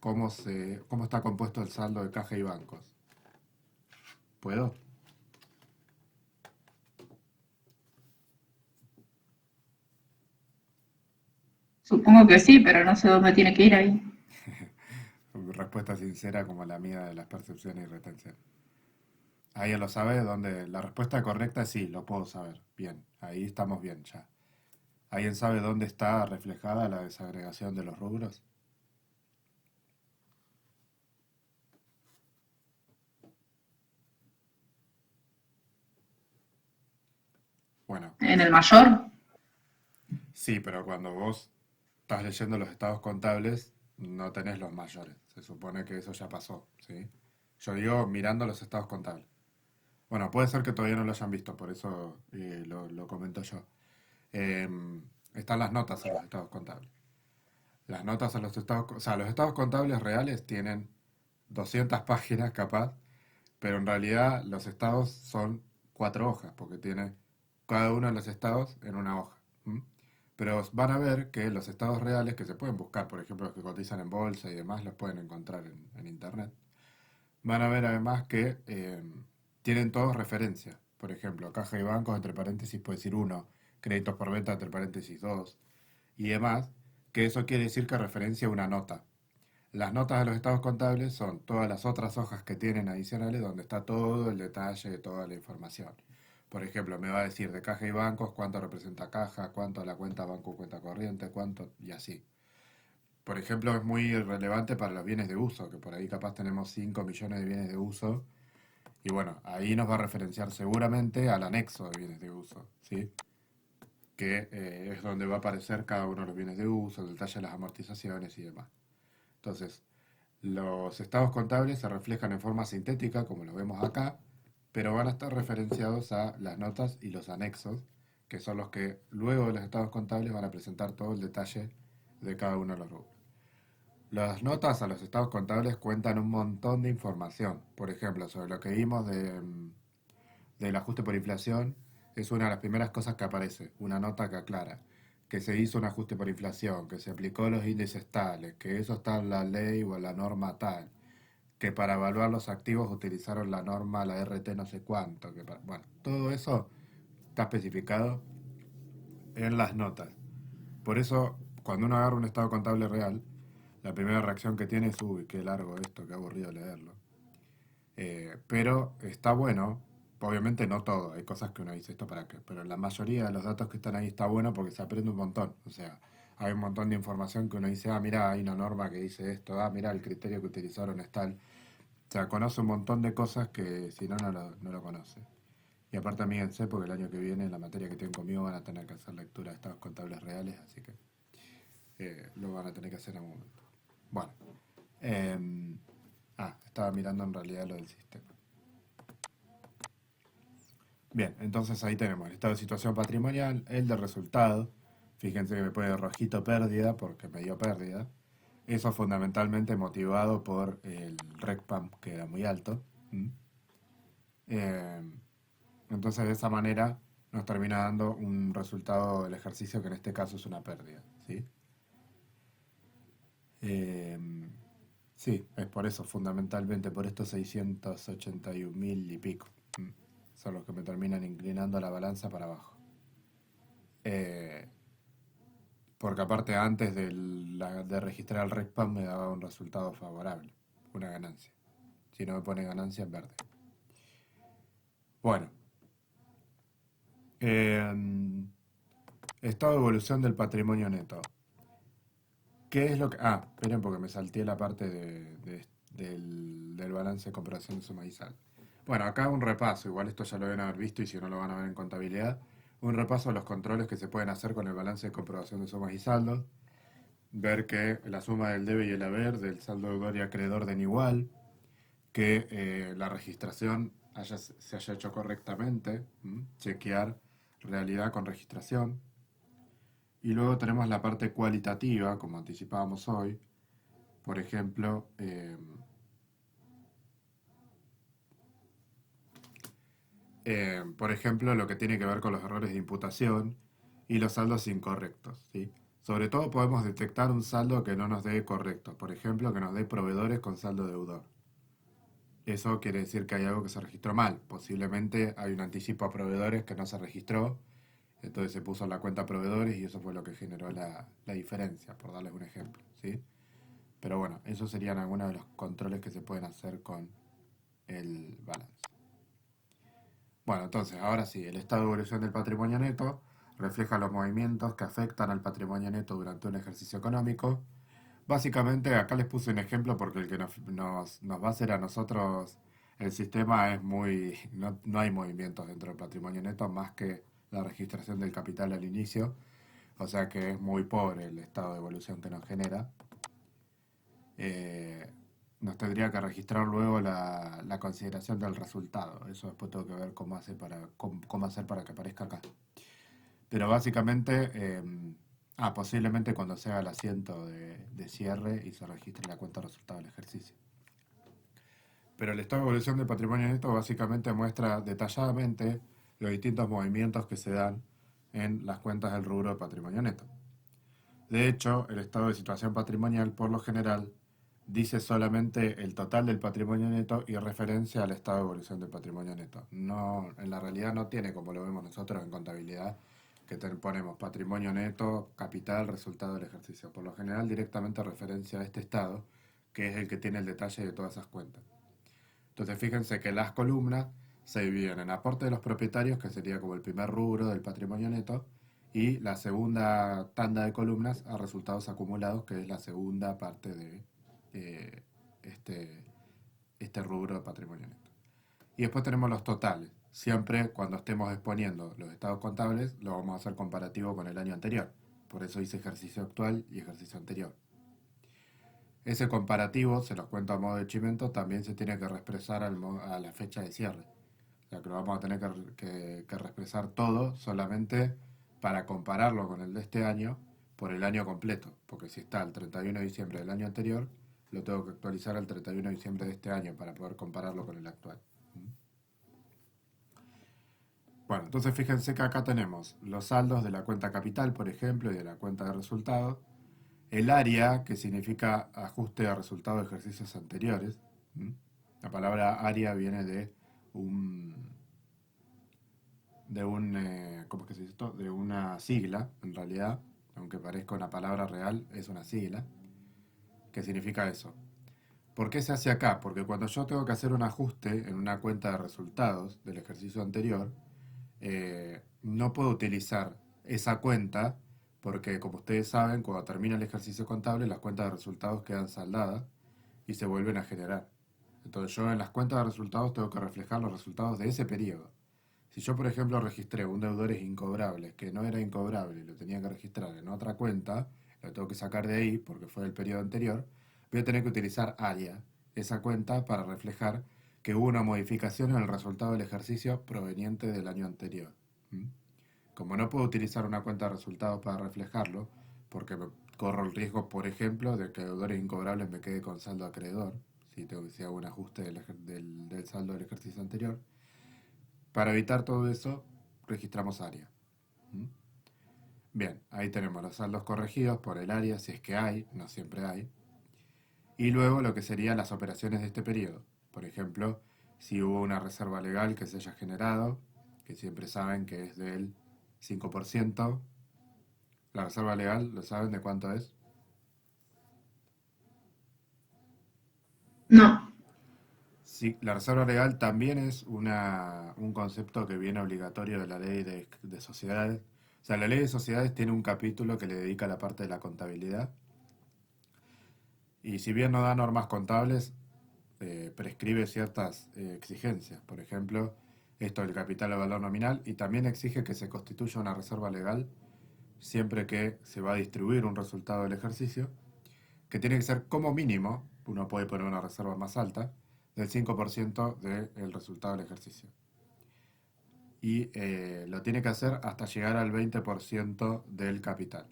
cómo está compuesto el saldo de caja y bancos, ¿puedo? Supongo que sí, pero no sé dónde tiene que ir ahí. Respuesta sincera como la mía de las percepciones y retención. ¿Ahí lo sabe? Donde la respuesta correcta es sí, lo puedo saber. Bien, ahí estamos bien ya. ¿Alguien sabe dónde está reflejada la desagregación de los rubros? Bueno, En el mayor, sí, pero cuando vos estás leyendo los estados contables, no tenés los mayores. Se supone que eso ya pasó, ¿sí? Yo digo mirando los estados contables. Bueno, puede ser que todavía no lo hayan visto, por eso lo comento yo. Están las notas a los estados contables. Las notas a los estados, o sea, los estados contables reales tienen 200 páginas capaz, pero en realidad los estados son 4 hojas, porque tiene cada uno de los estados en una hoja. ¿M? Pero van a ver que los estados reales que se pueden buscar, por ejemplo, los que cotizan en bolsa y demás, los pueden encontrar en internet. Van a ver además que tienen todos referencias. Por ejemplo, caja y bancos, entre paréntesis, puede decir 1, créditos por venta, entre paréntesis 2, y demás, que eso quiere decir que referencia una nota. Las notas de los estados contables son todas las otras hojas que tienen adicionales donde está todo el detalle de toda la información. Por ejemplo, me va a decir de caja y bancos cuánto representa caja, cuánto la cuenta banco, cuenta corriente, cuánto, y así. Por ejemplo, es muy relevante para los bienes de uso, que por ahí capaz tenemos 5 millones de bienes de uso. Y bueno, ahí nos va a referenciar seguramente al anexo de bienes de uso, ¿sí? Que es donde va a aparecer cada uno de los bienes de uso, el detalle de las amortizaciones y demás. Entonces, los estados contables se reflejan en forma sintética, como lo vemos acá, pero van a estar referenciados a las notas y los anexos, que son los que luego de los estados contables van a presentar todo el detalle de cada uno de los rubros. Las notas a los estados contables cuentan un montón de información. Por ejemplo, sobre lo que vimos del ajuste por inflación, es una de las primeras cosas que aparece, una nota que aclara que se hizo un ajuste por inflación, que se aplicó los índices tales, que eso está en la ley o en la norma tal, que para evaluar los activos utilizaron la norma, la RT no sé cuánto, bueno, todo eso está especificado en las notas. Por eso, cuando uno agarra un estado contable real, la primera reacción que tiene es, uy, qué largo esto, qué aburrido leerlo. Pero está bueno obviamente no todo, hay cosas que uno dice esto para qué, pero la mayoría de los datos que están ahí está bueno porque se aprende un montón. O sea, hay un montón de información que uno dice, ah, mira, hay una norma que dice esto, ah, mira, el criterio que utilizaron es tal. O sea, conoce un montón de cosas que si no, no lo conoce. Y aparte amíguense porque el año que viene en la materia que tienen conmigo van a tener que hacer lectura de estados contables reales, así que lo van a tener que hacer en un momento. Bueno. Estaba mirando en realidad lo del sistema. Bien, entonces ahí tenemos el estado de situación patrimonial, el de resultado. Fíjense que me pone rojito pérdida porque me dio pérdida. Eso fundamentalmente motivado por el RECPAM, que era muy alto. ¿Mm? Eh, entonces de esa manera nos termina dando un resultado del ejercicio que en este caso es una pérdida. ¿Sí? Eh, sí, es por eso, fundamentalmente por estos 681.000 y pico. ¿Mm? Son los que me terminan inclinando la balanza para abajo. Eh, Porque aparte antes de registrar el RECPAM me daba un resultado favorable, una ganancia. Si no me pone ganancia en verde. Bueno, eh, estado de evolución del patrimonio neto. ¿Qué es lo que...? Esperen porque me salté la parte del balance de comprobación de suma y saldo. Bueno, acá un repaso, igual esto ya lo deben haber visto y si no lo van a ver en contabilidad. Un repaso de los controles que se pueden hacer con el balance de comprobación de sumas y saldos. Ver que la suma del debe y el haber, del saldo deudor y acreedor den igual, que la registración se haya hecho correctamente, chequear realidad con registración. Y luego tenemos la parte cualitativa, como anticipábamos hoy, por ejemplo, lo que tiene que ver con los errores de imputación y los saldos incorrectos, ¿sí? Sobre todo podemos detectar un saldo que no nos dé correcto, por ejemplo, que nos dé proveedores con saldo deudor. Eso quiere decir que hay algo que se registró mal. Posiblemente hay un anticipo a proveedores que no se registró, entonces se puso en la cuenta proveedores y eso fue lo que generó la diferencia, por darles un ejemplo, ¿sí? Pero bueno, esos serían algunos de los controles que se pueden hacer con el balance. Bueno, entonces, ahora sí, el estado de evolución del patrimonio neto refleja los movimientos que afectan al patrimonio neto durante un ejercicio económico. Básicamente, acá les puse un ejemplo porque el que nos va a hacer a nosotros el sistema es muy... No hay movimientos dentro del patrimonio neto más que la registración del capital al inicio. O sea que es muy pobre el estado de evolución que nos genera. Eh, Nos tendría que registrar luego la consideración del resultado. Eso después tengo que ver cómo hacer para que aparezca acá. Pero básicamente, posiblemente cuando se haga el asiento de cierre y se registre la cuenta de resultado del ejercicio. Pero el estado de evolución del patrimonio neto básicamente muestra detalladamente los distintos movimientos que se dan en las cuentas del rubro de patrimonio neto. De hecho, el estado de situación patrimonial, por lo general, dice solamente el total del patrimonio neto y referencia al estado de evolución del patrimonio neto. No, en la realidad no tiene, como lo vemos nosotros en contabilidad, que ponemos patrimonio neto, capital, resultado del ejercicio. Por lo general, directamente referencia a este estado, que es el que tiene el detalle de todas esas cuentas. Entonces, fíjense que las columnas se dividen en aporte de los propietarios, que sería como el primer rubro del patrimonio neto, y la segunda tanda de columnas a resultados acumulados, que es la segunda parte de eh, este rubro de patrimonio neto. Y después tenemos los totales. Siempre cuando estemos exponiendo los estados contables, lo vamos a hacer comparativo con el año anterior. Por eso hice ejercicio actual y ejercicio anterior. Ese comparativo, se los cuento a modo de chimento, también se tiene que reexpresar a la fecha de cierre. O sea que lo vamos a tener que reexpresar todo solamente para compararlo con el de este año por el año completo. Porque si está el 31 de diciembre del año anterior, lo tengo que actualizar al 31 de diciembre de este año para poder compararlo con el actual. Bueno, entonces fíjense que acá tenemos los saldos de la cuenta capital, por ejemplo, y de la cuenta de resultados. El área, que significa ajuste a resultados de ejercicios anteriores. La palabra área viene ¿cómo es que se dice esto? De una sigla, en realidad, aunque parezca una palabra real, es una sigla, que significa eso. ¿Por qué se hace acá? Porque cuando yo tengo que hacer un ajuste en una cuenta de resultados del ejercicio anterior, no puedo utilizar esa cuenta porque, como ustedes saben, cuando termina el ejercicio contable, las cuentas de resultados quedan saldadas y se vuelven a generar. Entonces yo en las cuentas de resultados tengo que reflejar los resultados de ese periodo. Si yo, por ejemplo, registré un deudores incobrables que no era incobrable y lo tenía que registrar en otra cuenta, lo tengo que sacar de ahí porque fue del periodo anterior, voy a tener que utilizar ARIA, esa cuenta, para reflejar que hubo una modificación en el resultado del ejercicio proveniente del año anterior. ¿Mm? Como no puedo utilizar una cuenta de resultados para reflejarlo, porque corro el riesgo, por ejemplo, de que deudores incobrables me quede con saldo acreedor, si hago un ajuste del saldo del ejercicio anterior, para evitar todo eso, registramos área. ¿Mm? Bien, ahí tenemos los saldos corregidos por el área, si es que hay, no siempre hay. Y luego lo que serían las operaciones de este periodo. Por ejemplo, si hubo una reserva legal que se haya generado, que siempre saben que es del 5%. La reserva legal, ¿lo saben de cuánto es? No, Sí, la reserva legal también es un concepto que viene obligatorio de la ley de sociedades. O sea, la ley de sociedades tiene un capítulo que le dedica a la parte de la contabilidad. Y si bien no da normas contables, prescribe ciertas exigencias. Por ejemplo, esto del capital al valor nominal, y también exige que se constituya una reserva legal siempre que se va a distribuir un resultado del ejercicio, que tiene que ser como mínimo, uno puede poner una reserva más alta, del 5% del resultado del ejercicio. Y lo tiene que hacer hasta llegar al 20% del capital.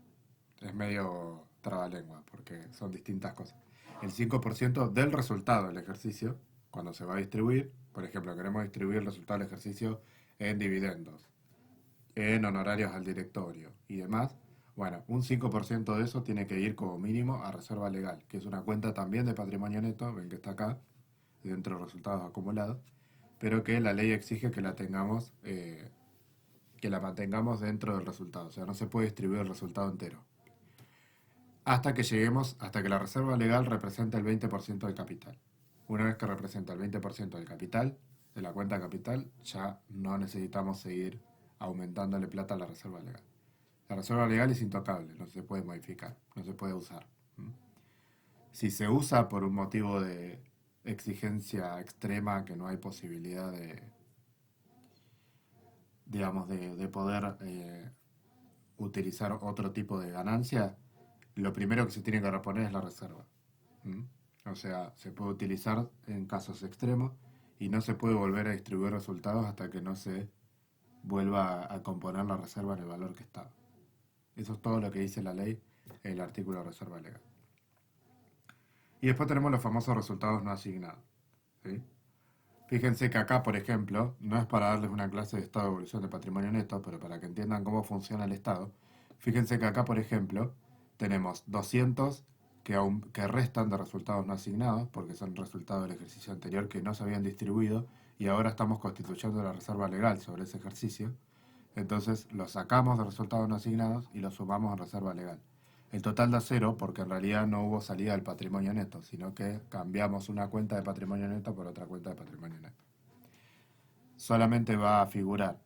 Es medio trabalengua porque son distintas cosas. El 5% del resultado del ejercicio, cuando se va a distribuir, por ejemplo, queremos distribuir el resultado del ejercicio en dividendos, en honorarios al directorio y demás. Bueno, un 5% de eso tiene que ir como mínimo a reserva legal, que es una cuenta también de patrimonio neto, ven que está acá, dentro de resultados acumulados, pero que la ley exige que la tengamos, que la mantengamos dentro del resultado. O sea, no se puede distribuir el resultado entero. Hasta que lleguemos, hasta que la reserva legal represente el 20% del capital. Una vez que representa el 20% del capital, de la cuenta capital, ya no necesitamos seguir aumentándole plata a la reserva legal. La reserva legal es intocable, no se puede modificar, no se puede usar. ¿Mm? Si se usa por un motivo de exigencia extrema, que no hay posibilidad de, digamos, de poder utilizar otro tipo de ganancia, lo primero que se tiene que reponer es la reserva. ¿Mm? O sea, se puede utilizar en casos extremos y no se puede volver a distribuir resultados hasta que no se vuelva a componer la reserva en el valor que estaba. Eso es todo lo que dice la ley, el artículo de reserva legal. Y después tenemos los famosos resultados no asignados. ¿Sí? Fíjense que acá, por ejemplo, no es para darles una clase de estado de evolución de patrimonio neto, pero para que entiendan cómo funciona el estado, fíjense que acá, por ejemplo, tenemos 200 que restan de resultados no asignados, porque son resultados del ejercicio anterior que no se habían distribuido, y ahora estamos constituyendo la reserva legal sobre ese ejercicio. Entonces los sacamos de resultados no asignados y los sumamos en reserva legal. El total da cero porque en realidad no hubo salida del patrimonio neto, sino que cambiamos una cuenta de patrimonio neto por otra cuenta de patrimonio neto. Solamente va a figurar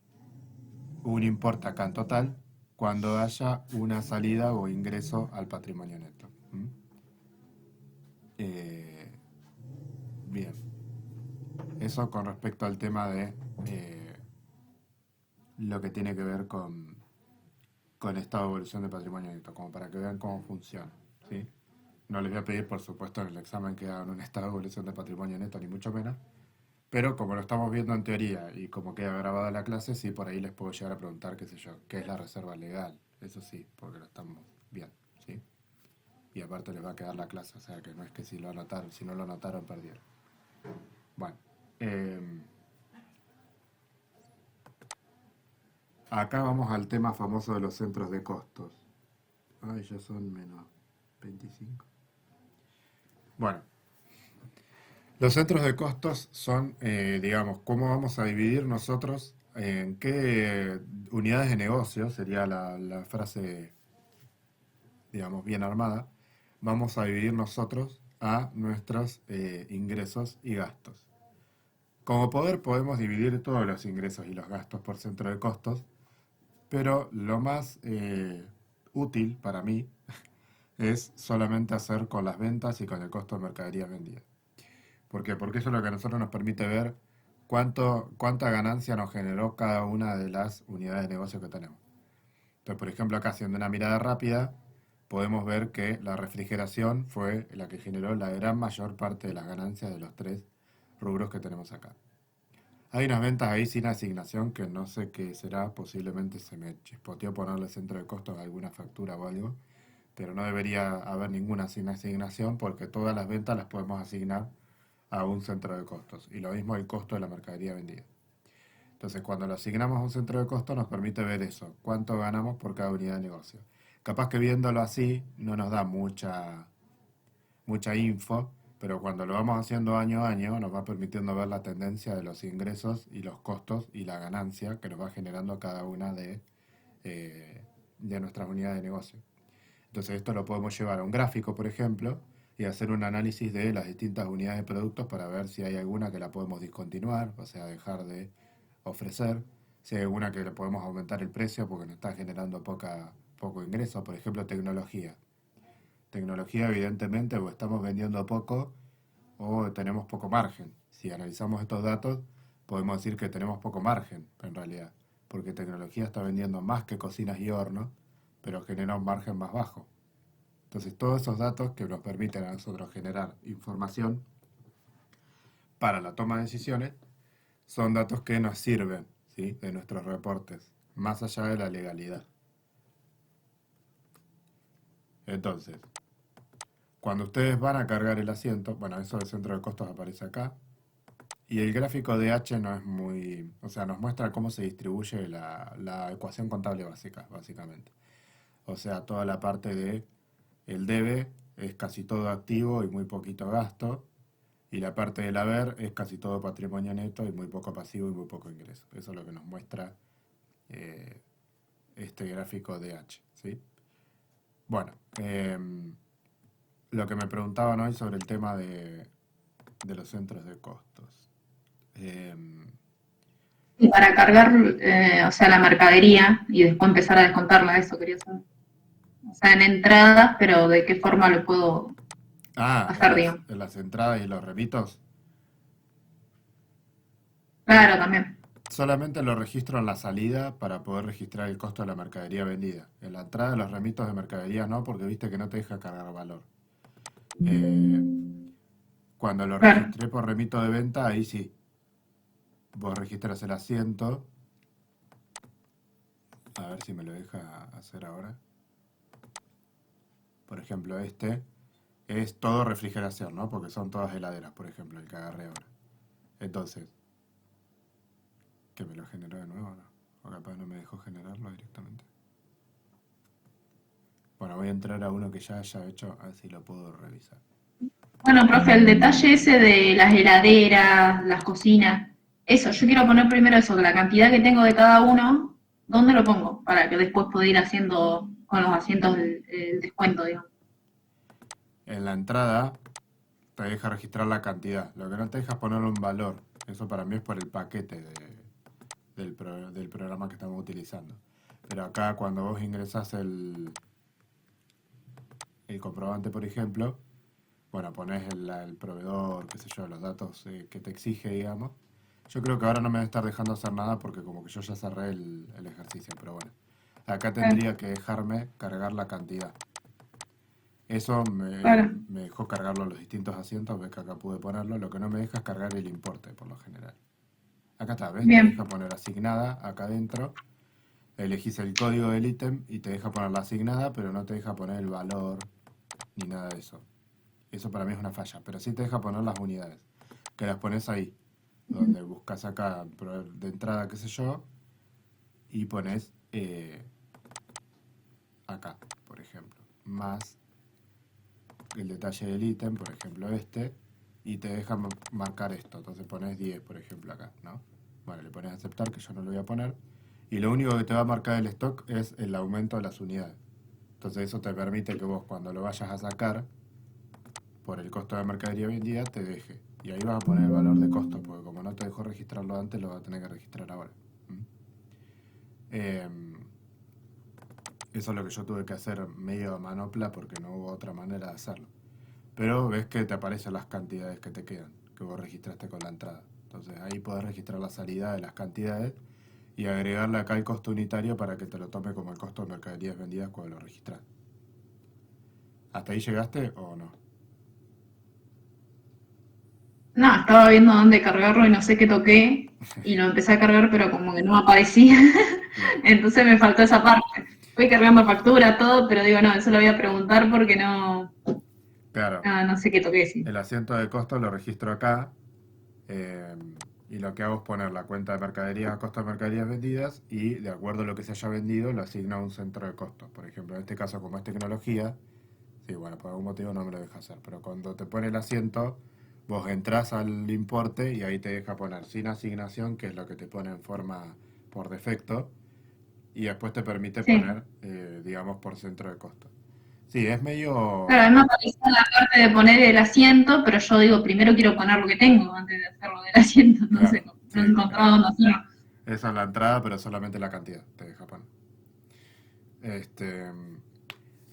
un importe acá en total cuando haya una salida o ingreso al patrimonio neto. ¿Mm? Eh, bien, eso con respecto al tema de lo que tiene que ver con estado de evolución de patrimonio neto, como para que vean cómo funciona. ¿Sí? No les voy a pedir, por supuesto, en el examen que hagan un estado de evolución de patrimonio neto, ni mucho menos, pero como lo estamos viendo en teoría y como queda grabada la clase, sí, por ahí les puedo llegar a preguntar, qué sé yo, qué es la reserva legal. Eso sí, porque lo estamos viendo. ¿Sí? Y aparte les va a quedar la clase, o sea que no es que si lo anotaron, si no lo anotaron, perdieron. Bueno, acá vamos al tema famoso de los centros de costos. Ay, ya son menos 25. Bueno, los centros de costos son, digamos, cómo vamos a dividir nosotros, en qué unidades de negocio, sería la frase, digamos, bien armada, vamos a dividir nosotros a nuestros ingresos y gastos. Como poder podemos dividir todos los ingresos y los gastos por centro de costos, pero lo más útil para mí es solamente hacer con las ventas y con el costo de mercadería vendida. ¿Por qué? Porque eso es lo que a nosotros nos permite ver cuánta ganancia nos generó cada una de las unidades de negocio que tenemos. Entonces, por ejemplo, acá haciendo una mirada rápida, podemos ver que la refrigeración fue la que generó la gran mayor parte de las ganancias de los 3 rubros que tenemos acá. Hay unas ventas ahí sin asignación que no sé qué será, posiblemente se me chispoteó ponerle centro de costos a alguna factura o algo, pero no debería haber ninguna asignación porque todas las ventas las podemos asignar a un centro de costos. Y lo mismo el costo de la mercadería vendida. Entonces, cuando lo asignamos a un centro de costos nos permite ver eso, cuánto ganamos por cada unidad de negocio. Capaz que viéndolo así no nos da mucha info, pero cuando lo vamos haciendo año a año nos va permitiendo ver la tendencia de los ingresos y los costos y la ganancia que nos va generando cada una de nuestras unidades de negocio. Entonces esto lo podemos llevar a un gráfico, por ejemplo, y hacer un análisis de las distintas unidades de productos para ver si hay alguna que la podemos discontinuar, o sea, dejar de ofrecer, si hay alguna que le podemos aumentar el precio porque nos está generando poco ingreso, por ejemplo, tecnología. Tecnología, evidentemente, o estamos vendiendo poco o tenemos poco margen. Si analizamos estos datos, podemos decir que tenemos poco margen, en realidad, porque tecnología está vendiendo más que cocinas y hornos, pero genera un margen más bajo. Entonces, todos esos datos que nos permiten a nosotros generar información para la toma de decisiones son datos que nos sirven, ¿sí?, de nuestros reportes, más allá de la legalidad. Entonces, cuando ustedes van a cargar el asiento, bueno, eso del centro de costos aparece acá, y el gráfico de H no es muy, o sea, nos muestra cómo se distribuye la ecuación contable básica, básicamente. O sea, toda la parte de el debe es casi todo activo y muy poquito gasto, y la parte del haber es casi todo patrimonio neto y muy poco pasivo y muy poco ingreso. Eso es lo que nos muestra este gráfico de H, ¿sí? Bueno, lo que me preguntaban hoy sobre el tema de los centros de costos. Y para cargar, o sea, la mercadería y después empezar a descontarla, eso quería saber. O sea, en entradas, pero de qué forma lo puedo hacer, digamos. En las entradas y los remitos, Claro, también. solamente lo registro en la salida para poder registrar el costo de la mercadería vendida. En la entrada de los remitos de mercadería no, porque viste que no te deja cargar valor. Cuando lo Claro. registré por remito de venta, ahí sí. Vos registras el asiento. A ver si me lo deja hacer ahora. Por ejemplo, este es todo refrigeración, ¿no? Porque son todas heladeras, por ejemplo, el que agarré ahora. Entonces, ¿que me lo generó de nuevo, no? O capaz no me dejó generarlo directamente. Bueno, voy a entrar a uno que ya haya hecho, a ver si lo puedo revisar. Bueno, profe, el detalle ese de las heladeras, las cocinas, eso, yo quiero poner primero eso, que la cantidad que tengo de cada uno, ¿dónde lo pongo? Para que después pueda ir haciendo con los asientos el descuento, digamos. En la entrada te deja registrar la cantidad. Lo que no te deja es poner un valor. Eso para mí es por el paquete del programa que estamos utilizando. Pero acá cuando vos ingresás el comprobante, por ejemplo, bueno, pones el proveedor, qué sé yo, los datos que te exige, digamos. Yo creo que ahora no me va a estar dejando hacer nada porque como que yo ya cerré el ejercicio, pero bueno. Acá tendría que dejarme cargar la cantidad. Eso Claro. me dejó cargarlo en los distintos asientos, ves que acá pude ponerlo. Lo que no me deja es cargar el importe, por lo general. Acá está, ¿ves? Te Bien. deja poner asignada acá adentro. Elegís el código del ítem y te deja poner la asignada, pero no te deja poner el valor ni nada de eso. Eso para mí es una falla, pero sí te deja poner las unidades, que las pones ahí, donde buscas acá de entrada, qué sé yo, y pones acá, por ejemplo, más el detalle del ítem, por ejemplo este, y te deja marcar esto, entonces pones 10, por ejemplo, acá, ¿no? Bueno, le pones aceptar, que yo no lo voy a poner, y lo único que te va a marcar el stock es el aumento de las unidades. Entonces eso te permite que vos cuando lo vayas a sacar, por el costo de mercadería vendida te deje. Y ahí vas a poner el valor de costo, porque como no te dejó registrarlo antes, lo vas a tener que registrar ahora. Eh, Eso es lo que yo tuve que hacer medio a manopla porque no hubo otra manera de hacerlo. Pero ves que te aparecen las cantidades que te quedan, que vos registraste con la entrada. Entonces ahí podés registrar la salida de las cantidades y agregarle acá el costo unitario para que te lo tome como el costo de mercaderías vendidas cuando lo registras. ¿Hasta ahí llegaste o no? No, estaba viendo dónde cargarlo y no sé qué toqué. Y lo empecé a cargar, pero como que no aparecía. Bien, Entonces me faltó esa parte. Fui cargando factura, todo, pero digo, no, eso lo voy a preguntar porque claro. no sé qué toqué, sí. El asiento de costo lo registro acá eh, y lo que hago es poner la cuenta de mercaderías a costo de mercaderías vendidas y de acuerdo a lo que se haya vendido lo asigno a un centro de costo. Por ejemplo, en este caso como es tecnología, sí, bueno, por algún motivo no me lo deja hacer, pero cuando te pone el asiento, vos entrás al importe y ahí te deja poner sin asignación, que es lo que te pone en forma por defecto, y después te permite Sí. poner, digamos, por centro de costo. Sí, es medio... Claro, a mí me apareció la parte de poner el asiento, pero yo digo, primero quiero poner lo que tengo antes de hacerlo del asiento. Entonces Claro, no sí, encontraba dónde hacerlo. esa es la entrada, pero solamente la cantidad te deja poner. Este,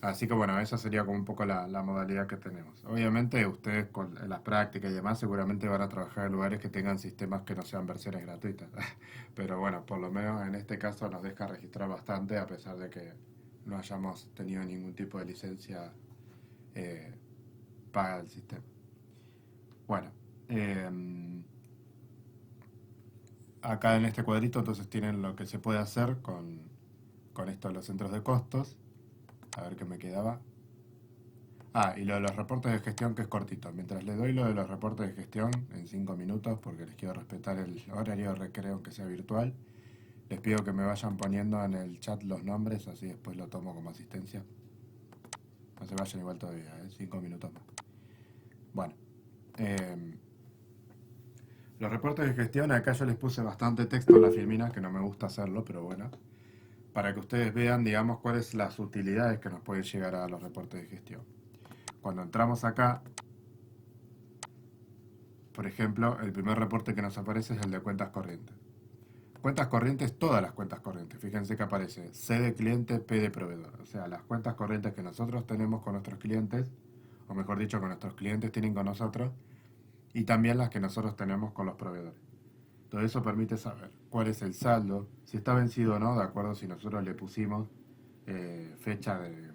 Así que bueno, esa sería como un poco la modalidad que tenemos. Obviamente ustedes con las prácticas y demás seguramente van a trabajar en lugares que tengan sistemas que no sean versiones gratuitas. Pero bueno, por lo menos en este caso nos deja registrar bastante a pesar de que no hayamos tenido ningún tipo de licencia eh, paga del sistema. Bueno, acá en este cuadrito entonces tienen lo que se puede hacer con esto de los centros de costos. A ver qué me quedaba. Ah, y lo de los reportes de gestión que es cortito. Mientras le doy lo de los reportes de gestión en 5 minutos, porque les quiero respetar el horario de recreo aunque sea virtual, les pido que me vayan poniendo en el chat los nombres, así después lo tomo como asistencia. No se vayan igual todavía, 5 minutos más. Bueno, eh, los reportes de gestión, acá yo les puse bastante texto en la filmina, que no me gusta hacerlo, pero bueno, para que ustedes vean, digamos, cuáles las utilidades que nos pueden llegar a los reportes de gestión. Cuando entramos acá, por ejemplo, el primer reporte que nos aparece es el de cuentas corrientes. Cuentas corrientes, todas las cuentas corrientes. Fíjense que aparece C de cliente, P de proveedor. O sea, las cuentas corrientes que nosotros tenemos con nuestros clientes, o mejor dicho, que nuestros clientes tienen con nosotros, y también las que nosotros tenemos con los proveedores. Todo eso permite saber cuál es el saldo, si está vencido o no, de acuerdo si nosotros le pusimos fecha de...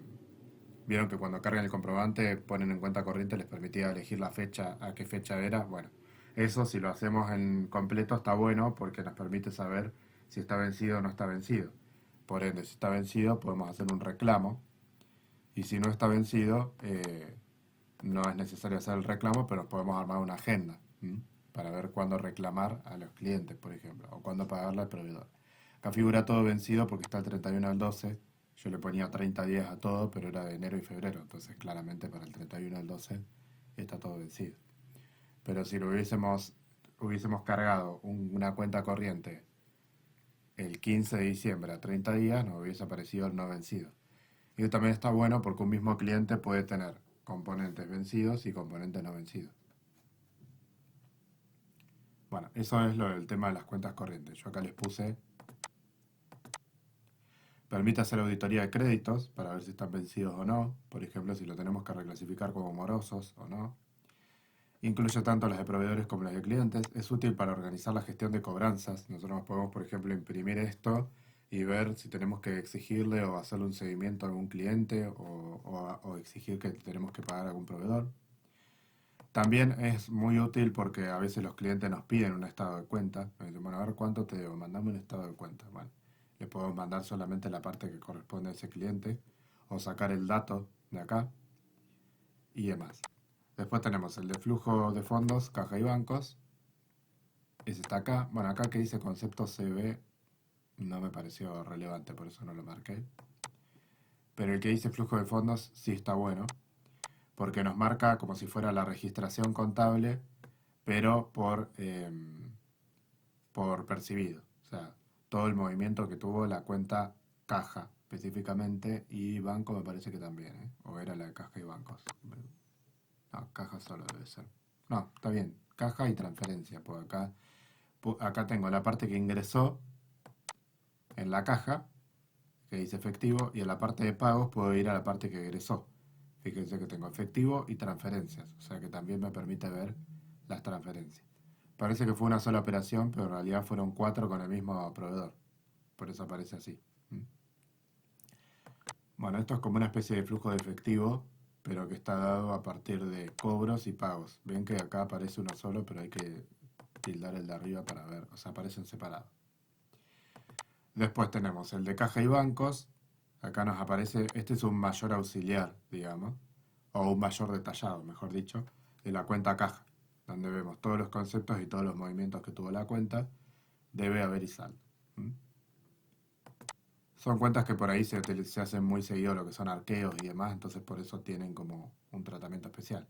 Vieron que cuando cargan el comprobante ponen en cuenta corriente, les permitía elegir la fecha, a qué fecha era. Bueno, eso si lo hacemos en completo está bueno porque nos permite saber si está vencido o no está vencido. Por ende, si está vencido podemos hacer un reclamo y si no está vencido no es necesario hacer el reclamo, pero podemos armar una agenda para ver cuándo reclamar a los clientes, por ejemplo, o cuándo pagarle al proveedor. Acá figura todo vencido porque está el 31 al 12. Yo le ponía 30 días a todo, pero era de enero y febrero, entonces claramente para el 31 al 12 está todo vencido. Pero si lo hubiésemos cargado una cuenta corriente el 15 de diciembre a 30 días, nos hubiese aparecido el no vencido. Y eso también está bueno porque un mismo cliente puede tener componentes vencidos y componentes no vencidos. Bueno, eso es lo del tema de las cuentas corrientes. Yo acá les puse, permite hacer auditoría de créditos para ver si están vencidos o no. Por ejemplo, si lo tenemos que reclasificar como morosos o no. Incluye tanto las de proveedores como las de clientes. Es útil para organizar la gestión de cobranzas. Nosotros podemos, por ejemplo, imprimir esto y ver si tenemos que exigirle o hacerle un seguimiento a algún cliente o exigir que tenemos que pagar a algún proveedor. También es muy útil porque a veces los clientes nos piden un estado de cuenta. Me dicen, bueno, a ver cuánto te debo, mandame un estado de cuenta. Bueno, le podemos mandar solamente la parte que corresponde a ese cliente o sacar el dato de acá y demás. Después tenemos el de flujo de fondos, caja y bancos. Ese está acá. Bueno, acá que dice concepto CB no me pareció relevante, por eso no lo marqué. Pero el que dice flujo de fondos sí está bueno, porque nos marca como si fuera la registración contable, pero por percibido. O sea, todo el movimiento que tuvo la cuenta caja específicamente y banco me parece que también, ¿eh? O era la de caja y bancos. No, caja solo debe ser. No, está bien. Caja y transferencia. Pues acá tengo la parte que ingresó en la caja, que dice efectivo, y en la parte de pagos puedo ir a la parte que egresó. Fíjense que tengo efectivo y transferencias, o sea que también me permite ver las transferencias. Parece que fue una sola operación, pero en realidad fueron 4 con el mismo proveedor. Por eso aparece así. Bueno, esto es como una especie de flujo de efectivo, pero que está dado a partir de cobros y pagos. Ven que acá aparece uno solo, pero hay que tildar el de arriba para ver, o sea, aparecen separados. Después tenemos el de caja y bancos. Acá nos aparece, este es un mayor auxiliar, digamos, o un mayor detallado, mejor dicho, de la cuenta caja, donde vemos todos los conceptos y todos los movimientos que tuvo la cuenta, debe haber y saldo. Son cuentas que por ahí se hacen muy seguido lo que son arqueos y demás, entonces por eso tienen como un tratamiento especial.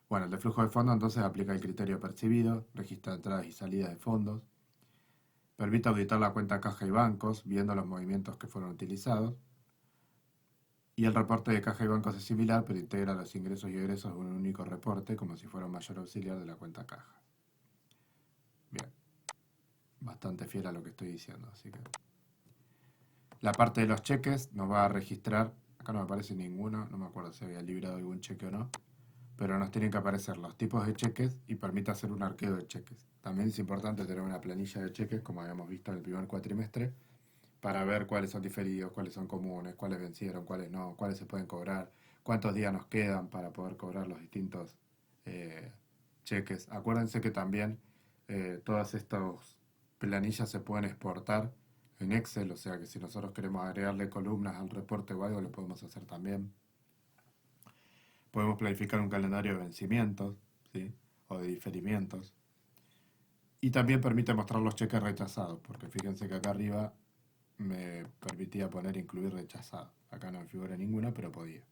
Bueno, el de flujo de fondos entonces aplica el criterio percibido, registra entradas y salidas de fondos, permite auditar la cuenta caja y bancos, viendo los movimientos que fueron utilizados. Y el reporte de caja y bancos es similar, pero integra los ingresos y egresos en un único reporte, como si fuera un mayor auxiliar de la cuenta caja. Bien. Bastante fiel a lo que estoy diciendo, así que... La parte de los cheques nos va a registrar, acá no me aparece ninguno, no me acuerdo si había librado algún cheque o no, pero nos tienen que aparecer los tipos de cheques y permite hacer un arqueo de cheques. También es importante tener una planilla de cheques, como habíamos visto en el primer cuatrimestre, para ver cuáles son diferidos, cuáles son comunes, cuáles vencieron, cuáles no, cuáles se pueden cobrar, cuántos días nos quedan para poder cobrar los distintos cheques. Acuérdense que también todas estas planillas se pueden exportar en Excel, o sea que si nosotros queremos agregarle columnas al reporte o algo, lo podemos hacer también. Podemos planificar un calendario de vencimientos, ¿sí? O de diferimientos. Y también permite mostrar los cheques rechazados, porque fíjense que acá arriba me permitía poner incluir rechazado. Acá no me figura ninguna, pero podía.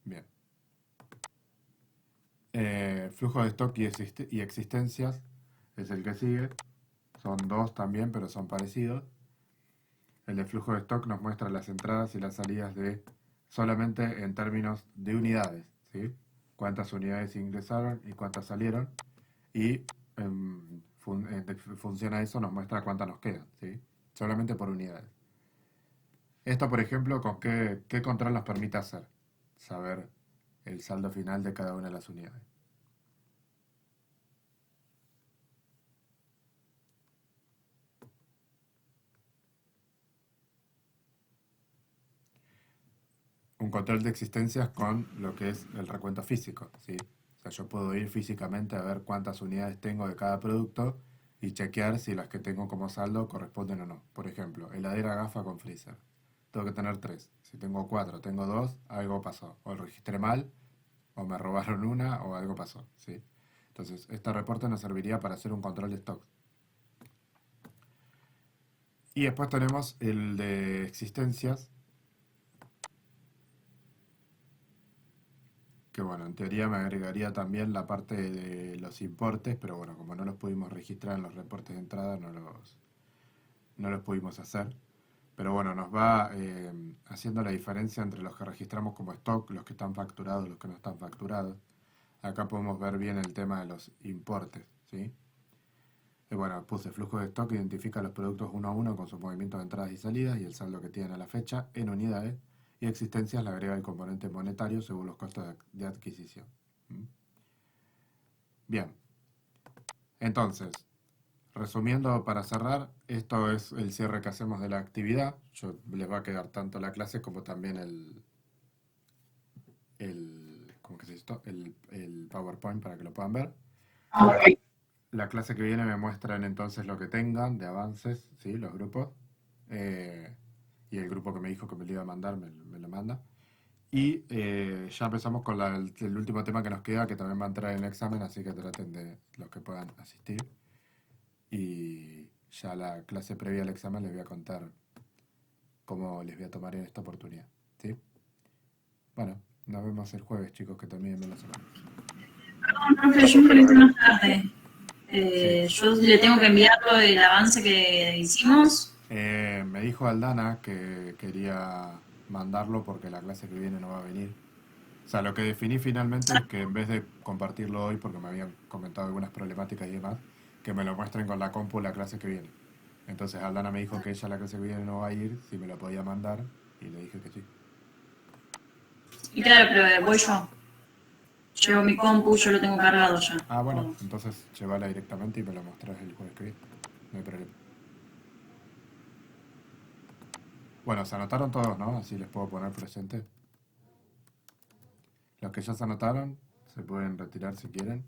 Bien. Flujo de stock y existencias es el que sigue. Son 2 también, pero son parecidos. El de flujo de stock nos muestra las entradas y las salidas de solamente en términos de unidades, ¿sí? Cuántas unidades ingresaron y cuántas salieron. Y en función a eso nos muestra cuántas nos quedan, ¿sí? Solamente por unidades. Esto, por ejemplo, ¿con qué control nos permite hacer? Saber el saldo final de cada una de las unidades. Un control de existencias con lo que es el recuento físico, ¿sí? O sea, yo puedo ir físicamente a ver cuántas unidades tengo de cada producto y chequear si las que tengo como saldo corresponden o no. Por ejemplo, heladera gafa con freezer. Tengo que tener 3. Si tengo 4, tengo 2, algo pasó. O lo registré mal, o me robaron una, o algo pasó, ¿sí? Entonces, este reporte nos serviría para hacer un control de stock. Y después tenemos el de existencias, que bueno, en teoría me agregaría también la parte de los importes, pero bueno, como no los pudimos registrar en los reportes de entrada, no los pudimos hacer. Pero bueno, nos va haciendo la diferencia entre los que registramos como stock, los que están facturados, los que no están facturados. Acá podemos ver bien el tema de los importes, ¿sí? Y bueno, puse flujo de stock, identifica los productos uno a uno con sus movimientos de entradas y salidas y el saldo que tienen a la fecha en unidades. Y existencias le agrega el componente monetario según los costos de adquisición. Bien. Entonces, resumiendo para cerrar, esto es el cierre que hacemos de la actividad. Les va a quedar tanto la clase como también ¿cómo que se dice esto? El PowerPoint para que lo puedan ver. La clase que viene me muestran entonces lo que tengan de avances, ¿sí? Los grupos. Y el grupo que me dijo que me lo iba a mandar, me lo manda. Y ya empezamos con el último tema que nos queda, que también va a entrar en el examen, así que traten de los que puedan asistir. Y ya la clase previa al examen les voy a contar cómo les voy a tomar en esta oportunidad, ¿sí? Bueno, nos vemos el jueves, chicos, que terminen bien la semana. Perdón, profe, yo me conecté más tarde. Yo le tengo que enviar todo el avance que hicimos. Me dijo Aldana que quería mandarlo porque la clase que viene no va a venir. O sea, lo que definí finalmente es que en vez de compartirlo hoy, porque me habían comentado algunas problemáticas y demás, que me lo muestren con la compu la clase que viene. Entonces Aldana me dijo que ella la clase que viene no va a ir, si me lo podía mandar, y le dije que sí. Y claro, pero voy yo. Llevo mi compu, yo lo tengo cargado ya. Ah, bueno, entonces llévala directamente y me lo mostrás el jueves que viene. No hay problema. Bueno, se anotaron todos, ¿no? Así les puedo poner presente. Los que ya se anotaron, se pueden retirar si quieren.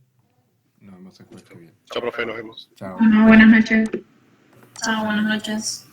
Nos vemos el jueves que viene. Chao, profe, nos vemos. Chao. Bueno, buenas noches. Chao, buenas noches.